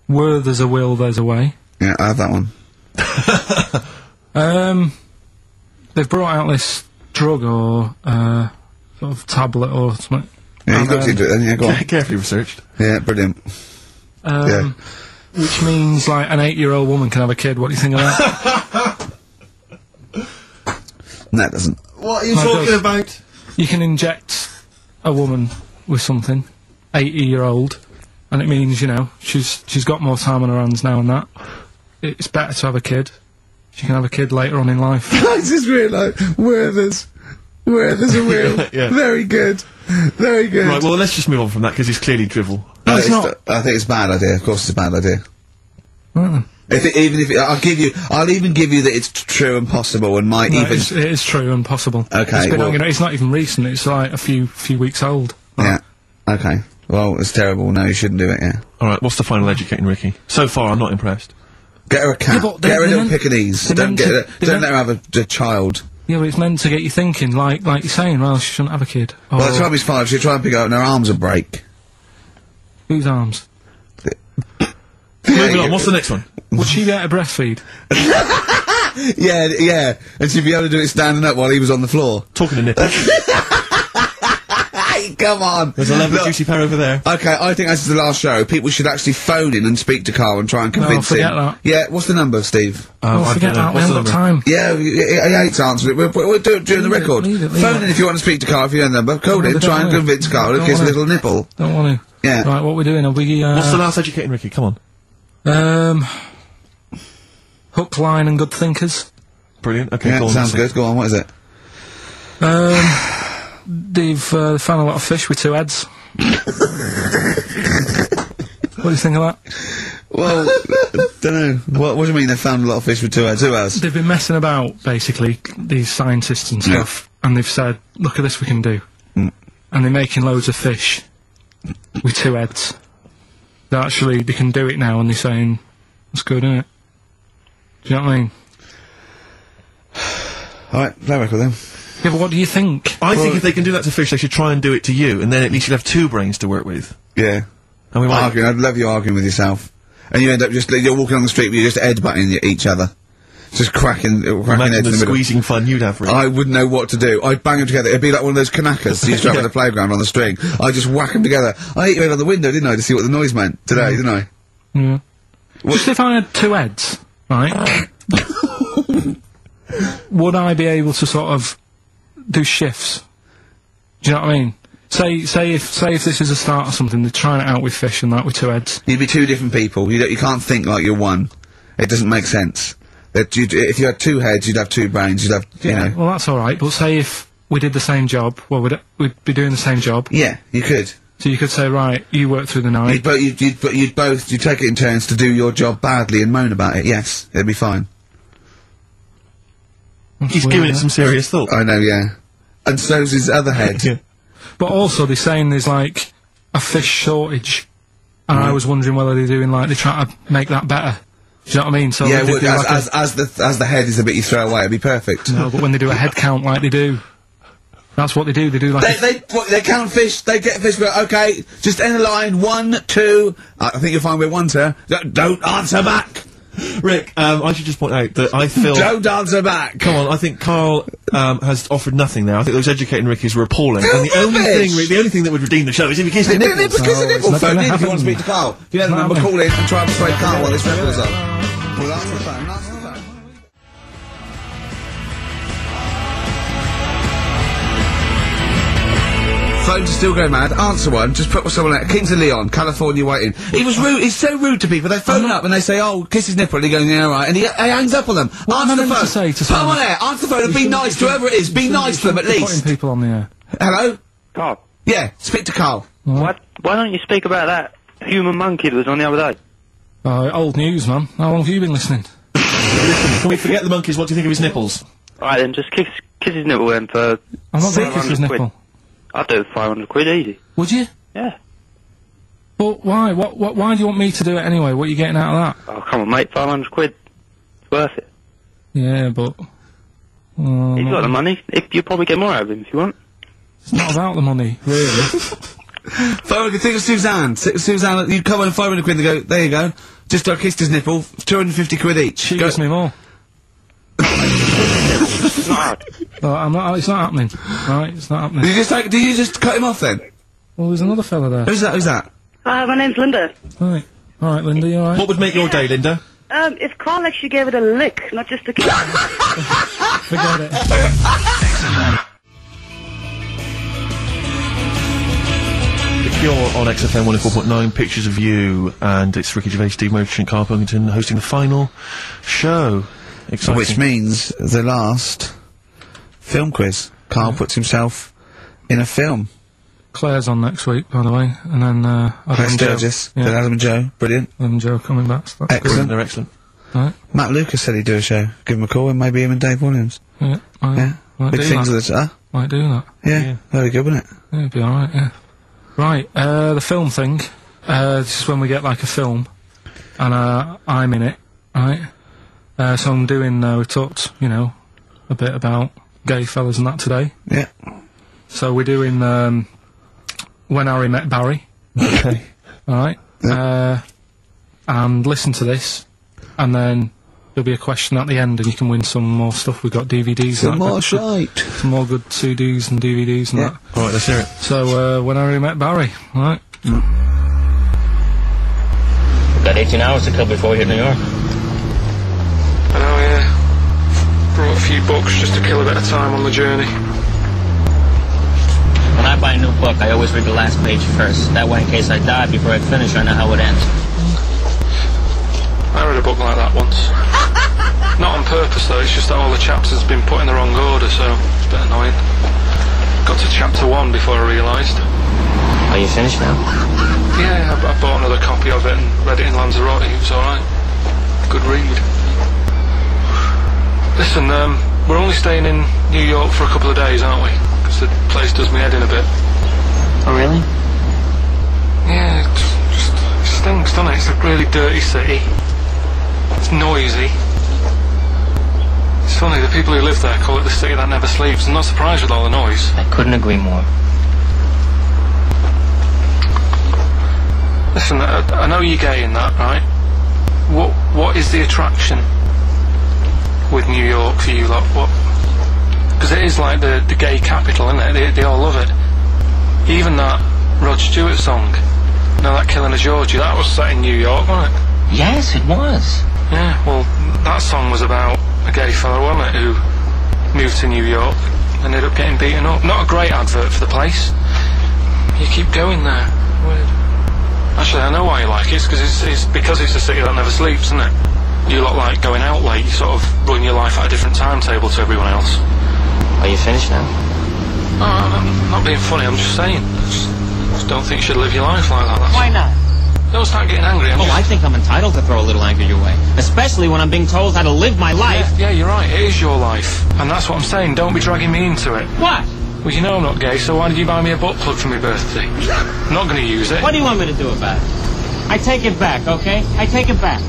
where there's a will, there's a way. Yeah, I have that one. They've brought out this drug or, sort of tablet or something. Yeah, you looked into it then, yeah, go on. Carefully researched. Yeah, brilliant. Yeah. Which means, like, an 8-year-old woman can have a kid. What do you think of that? No, it doesn't. What are you talking about? You can inject a woman with something, 80-year-old, and it means, you know, she's got more time on her hands now and that. It's better to have a kid. She can have a kid later on in life. I just realised, where there's a will. Yeah. Very good. Very good. Right, well, let's just move on from that, because it's clearly drivel. No, it's not. I think it's a bad idea. Of course it's a bad idea. Right then. I'll even give you that it's true and possible and might No, even... it is true and possible. Okay, It's not even recent, it's like a few weeks old. Yeah. Okay. Well, it's terrible. No, you shouldn't do it, yeah. Alright, what's the final educating Ricky? So far, I'm not impressed. Get her a cat. but Get her a they little meant- Pekingese. they Don't meant let her have a child. Yeah, but it's meant to get you thinking, like you're saying, well, she shouldn't have a kid. Or By the time he's 5, she'll try and pick it up and her arms will break. whose arms? Moving on, what's the next one? Would she be able to breastfeed? Yeah. And she'd be able to do it standing up while he was on the floor. Talking to nipple. Hey, come on! There's a lovely juicy pair over there. Okay, I think this is the last show. People should actually phone in and speak to Karl and try and convince forget him. that. Yeah, what's the number, Steve? Oh, forget that, we What's haven't the got number? time. Yeah, he hates answering it. We'll do it during the Leave it, record. leave it. Phone in if you want to speak to Karl, if you know the number. Call No, in, they try don't and wanna. convince Karl to Don't kiss a wanna. little nipple. Don't want to. Yeah. Right, what we're doing, are we, What's the last educating Ricky? Come on. Hook, line and good thinkers. Brilliant. Okay, Yeah, go on. sounds good. Go on, what is it? They've found a lot of fish with 2 heads. What do you think of that? Well, don't know. What do you mean they found a lot of fish with 2 heads? Who else? They've been messing about, basically, these scientists and stuff, and they've said, look at this we can do. And they're making loads of fish with 2 heads. Actually, they can do it now, and they're saying, that's good, isn't it? Do you know what I mean? Alright, play record then. Yeah, but what do you think? I think if they can do that to fish, they should try and do it to you, and then at least you'd have 2 brains to work with. Yeah. And we might... Arguing. I'd love you arguing with yourself. And you end up you're walking on the street, but you're just headbutting each other. Just cracking heads Imagine in the the middle. squeezing fun you'd have, really. I wouldn't know what to do. I'd bang them together. It'd be like one of those knackers you used to have at the playground on the string. I'd just whack them together. I hit your head on the window, didn't I, to see what the noise meant today, didn't I? Yeah. Just if I had 2 heads, right? Would I be able to sort of do shifts? Do you know what I mean? Say if this is a start or something, they're trying it out with fish and that with 2 heads. You'd be 2 different people. You can't think like you're one. It doesn't make sense. If you had 2 heads, you'd have 2 brains. You'd have, you know. Well, that's all right. But say if we did the same job, well, we'd be doing the same job. Yeah, you could. So you could say, right, you work through the night. You'd take it in turns to do your job badly and moan about it. Yes, it'd be fine. He's giving it some serious thought. I know, yeah. And so's his other head. Yeah. But also, they're saying there's like a fish shortage, and I was wondering whether they're trying to make that better. Do you know what I mean? So yeah, as the head is the bit you throw away, it'd be perfect. No, but when they do a head count like they do, that's what they do. They do like they count fish. They get fish. But okay, just end the line. 1, 2. I think you'll find we're 1, 2. Don't answer back. Rick, I should just point out that I feel... Don't answer back! Come on, I think Karl has offered nothing there. I think those educating Rickies were appalling. And the only thing that would redeem the show is if he kissed the nipples. Kiss the nipple! Phone in if you want to speak to Karl. If you don't remember, call in and try and persuade Karl while this record's on. We'll answer the phone. Phones are still going mad. Answer one. Just put someone out. Kings of Leon, California waiting. He was rude. He's so rude to people. They phone up and they say, "Oh, kiss his nipple." And he goes, "Yeah, all right." And he hangs up on them. Answer the phone. Put on air. Answer the phone and be nice to whoever it is. Be nice to them at least. Putting people on the air. Hello. Karl. Yeah. Speak to Karl. What? Why don't you speak about that human monkey that was on the other day? Old news, man. How long have you been listening? Can we forget the monkeys? What do you think of his nipples? All right, then just kiss his nipple then for. I'm not going to kiss his nipple. I'd do it for 500 quid easy. Would you? Yeah. But why? Why do you want me to do it anyway? What are you getting out of that? Oh, come on, mate, 500 quid. It's worth it. Yeah, but... He's got the money. You'll probably get more out of him if you want. It's not about the money, really. 500, think of Suzanne. Suzanne, you come on 500 quid and go, there you go. Just kissed his nipple, 250 quid each. She gives me more. It's not hard. Well, it's not happening. Right, it's not happening. Did you just cut him off then? Well, there's another fella there. Who's that? My name's Linda. Right. Alright, Linda, you alright? What would make your day, Linda? If Karl actually gave it a lick, not just a kiss. Forget it. You're on XFM 104.9, pictures of you, and it's Ricky Gervais, Steve Merchant, Karl Pilkington hosting the final show. Exciting. Which means the last film quiz. Karl puts himself in a film. Claire's on next week, by the way, and then Claire Sturgis, then Adam and Joe, brilliant. Adam and Joe coming back. So that's excellent. They're excellent. Right. Matt Lucas said he'd do a show. Give him a call, and maybe him and Dave Williams. Yeah. Big things with it, Might do that. Yeah. Very good, wasn't it? Yeah, it'd be alright, yeah. Right, the film thing. This is when we get like a film, and I'm in it, right? So I'm doing, we talked, you know, a bit about gay fellas and that today. Yeah. So we're doing, When Harry Met Barry. Okay. Alright. Yeah. And listen to this, and then there'll be a question at the end, and you can win some more stuff. We've got DVDs. Some more shite. Some more good CDs and DVDs and that. Alright, let's hear it. So, When Harry Met Barry, right? We've got 18 hours to kill before we hit New York. I know, yeah. Brought a few books just to kill a bit of time on the journey. When I buy a new book, I always read the last page first. That way, in case I die before I finish, I know how it ends. I read a book like that once. Not on purpose, though. It's just that all the chapters have been put in the wrong order, so it's a bit annoying. Got to chapter 1 before I realised. Are you finished now? Yeah, I bought another copy of it and read it in Lanzarote. It was alright. Good read. Listen, we're only staying in New York for a couple of days, aren't we? Because the place does me head in a bit. Oh, really? Yeah, it stinks, doesn't it? It's a really dirty city. It's noisy. It's funny, the people who live there call it the city that never sleeps. I'm not surprised with all the noise. I couldn't agree more. Listen, I know you're gay in that, right? What is the attraction with New York for you lot? What? Because it is like the gay capital, isn't it? They all love it. Even that Rod Stewart song, you know, that Killing of Georgie, that was set in New York, wasn't it? Yes, it was. Yeah, well, that song was about a gay fellow, wasn't it, who moved to New York and ended up getting beaten up. Not a great advert for the place. You keep going there. Weird. Actually, I know why you like it. It's because it's a city that never sleeps, isn't it? You lot like going out late. You sort of run your life at a different timetable to everyone else. Are you finished now? No, I'm not being funny. I'm just saying. Just don't think you should live your life like that. Why not? Don't start getting angry. I think I'm entitled to throw a little anger your way. Especially when I'm being told how to live my life. Yeah, you're right. It is your life. And that's what I'm saying. Don't be dragging me into it. What? Well, you know I'm not gay, so why did you buy me a butt plug for my birthday? I'm not going to use it. What do you want me to do about it? I take it back, okay? I take it back.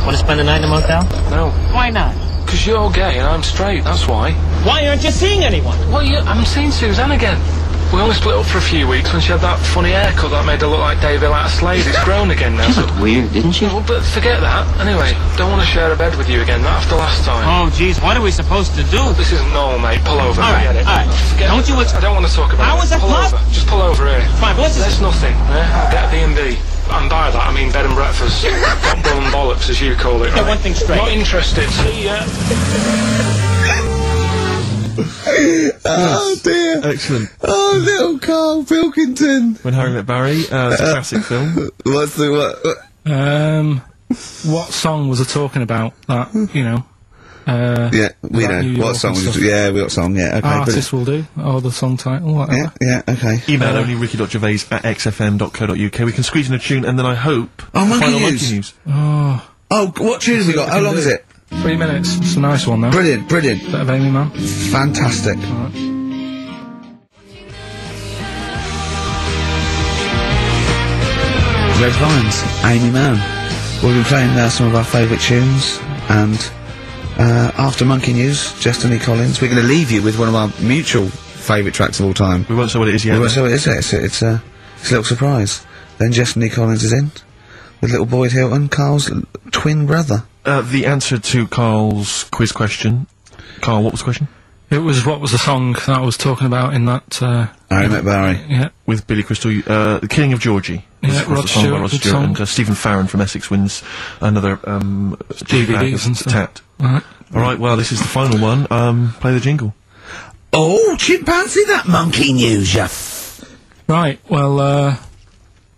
Want to spend the night in a motel? No. Why not? Because you're gay and I'm straight, that's why. Why aren't you seeing anyone? Well, I'm seeing Suzanne again. We only split up for a few weeks when she had that funny haircut that made her look like David out of Slade. It's grown again now. She looked weird, didn't she? Well, but forget that. Anyway, don't want to share a bed with you again, not after last time. Oh, jeez, what are we supposed to do? Well, this isn't normal, mate. Pull over. Forget it. All right. Forget Don't it. you... I don't want to talk about How it. was it Pull over. Just pull over here. Fine, but what's this? There's nothing. I'll get a B&B. And by that, I mean bed and breakfast. Got bum and bollocks, as you call it. Get one thing straight. Not interested. See ya. Oh dear. Excellent. Oh, little Karl Pilkington. When Harry Met Barry, it's a classic film. What's the what? What song was I talking about? That, you know. Yeah, we about know. New York What song and was stuff. it? Yeah, we got song, yeah, okay. Artist will do. Or the song title, whatever. Yeah, okay. Email only ricky.gervais@xfm.co.uk. We can squeeze in a tune, and then I hope... Oh, Monkey final News. Monkey News. Oh, Oh, what tune have we got? How long is it? 3 minutes. It's a nice one, though. Brilliant, brilliant. Bit of Amy Man. Fantastic. Red Vines, Amy Mann. We've been playing some of our favourite tunes, and after Monkey News, Destiny Collins, we're going to leave you with one of our mutual favourite tracks of all time. We won't say what it is yet. We won't say what it is. It's a little surprise. Then Destiny Collins is in, with little Boyd Hilton, Karl's twin brother. The answer to Karl's quiz question. Karl, what was the question? It was, what was the song that I was talking about in that, Harry Met Barry. Yeah. With Billy Crystal, The King of Georgie. Yeah, was Rod the song by Stewart, Rod good Stewart, song. and Stephen Farron from Essex wins another DVDs and stuff. Tat. Alright. Alright, well, this is the final one. Play the jingle. Oh, chimpanzee, that Monkey News, ya. Right, well,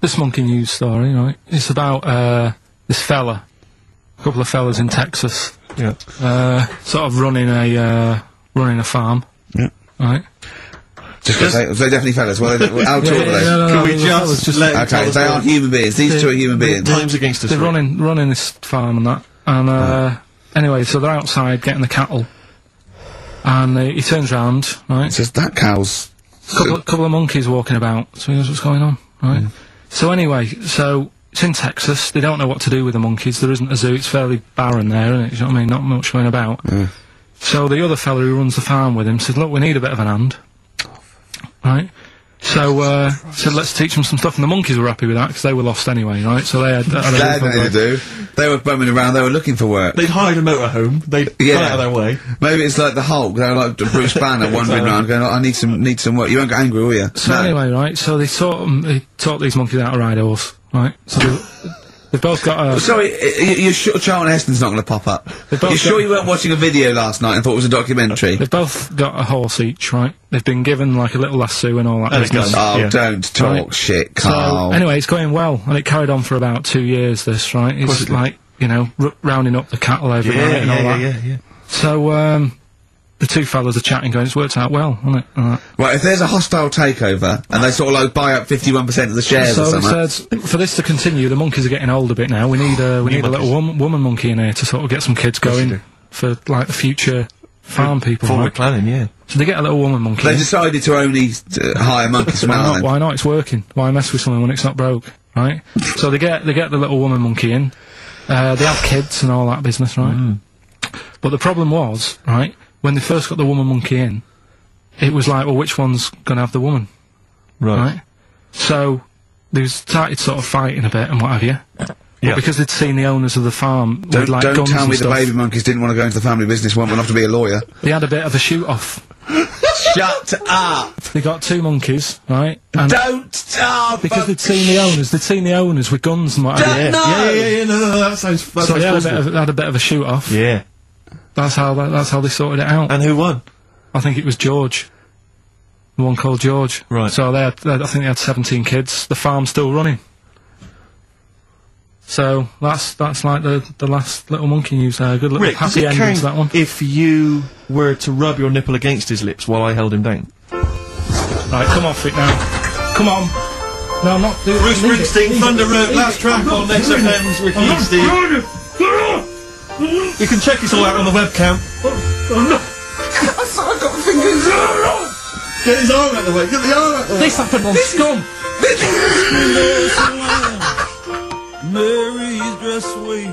this Monkey News story, right, it's about, this fella, a couple of fellas in Texas, Yeah. sort of running a farm. Yeah. Right. Just because they're definitely fellas. Well, how tall are they? No, we the fellas just let him tell Okay, us they what- aren't human beings. These two are human beings. Time's against us. They're Rick. running this farm and that, and anyway, so they're outside getting the cattle, and he turns round, right? Says that cow's. Couple of monkeys walking about, so he knows what's going on, right? So anyway, so it's in Texas. They don't know what to do with the monkeys. There isn't a zoo. It's fairly barren there, isn't it? You know what I mean? Not much going about. So the other fella who runs the farm with him says, "Look, we need a bit of an hand." Right? So, said, let's teach them some stuff, and the monkeys were happy with that, because they were lost anyway, right? So they had They had nothing to do. They were bumming around. They were looking for work. They'd hired a motorhome. They'd Yeah. got out of their way. Maybe it's like the Hulk. They were like Bruce Banner wandering around, going, "I need some work." You won't get angry, will you? So anyway, right, so they taught these monkeys how to ride a horse, right? So they've both got a... Sorry, you're sure Charlton Heston's not going to pop up? They've both You're sure got- you weren't watching a video last night and thought it was a documentary? They've both got a horse each, right? They've been given, like, a little lasso and all that And a business. gun. Oh, Yeah. don't talk Right. shit, So, Karl. anyway, it's going well, and it carried on for about 2 years, this, right? course It's it did. like, you know, rounding up the cattle every night and all that. yeah. So, the two fellas are chatting, going, it's worked out well, hasn't it? Right, if there's a hostile takeover and they sort of like buy up 51% of the shares or So something. it says, for this to continue, the monkeys are getting old a bit now. We need a little woman monkey in here to sort of get some kids you going do. for, like, the future farm people, Forward right? planning, yeah. So they get a little woman monkey. They decided to only hire monkeys from Why not? Ireland. Why not? It's working. Why mess with something when it's not broke, right? So they get the little woman monkey in. They have kids and all that business, right? But the problem was, right, when they first got the woman monkey in, it was like, well, which one's going to have the woman, right? So they started sort of fighting a bit and what have you. Yeah. But because they'd seen the owners of the farm with, Don't, like, don't guns tell and me the stuff, baby monkeys didn't want to go into the family business, went off to be a lawyer. they had a bit of a shoot-off. Shut up! They got two monkeys, right? And Don't talk! because they'd seen the owners with guns and what have you. Yeah, no, that sounds So they had a bit of a shoot off. Yeah. That's how they sorted it out. And who won? I think it was George. The one called George. Right. So I think they had 17 kids. The farm's still running. So that's like the last little monkey news there. Good little Rick, does happy it ending to count that one. if you were to rub your nipple against his lips while I held him down? Right, come off it now. Come on. No, I'm not doing Bruce Springsteen, Thunder Road, last track on XFM's Ricky and Steve. You can check this all out on the webcam. I've got fingers. Get his arm out of the way, get the arm out of the way. This happened on Scum. Mary's dress away.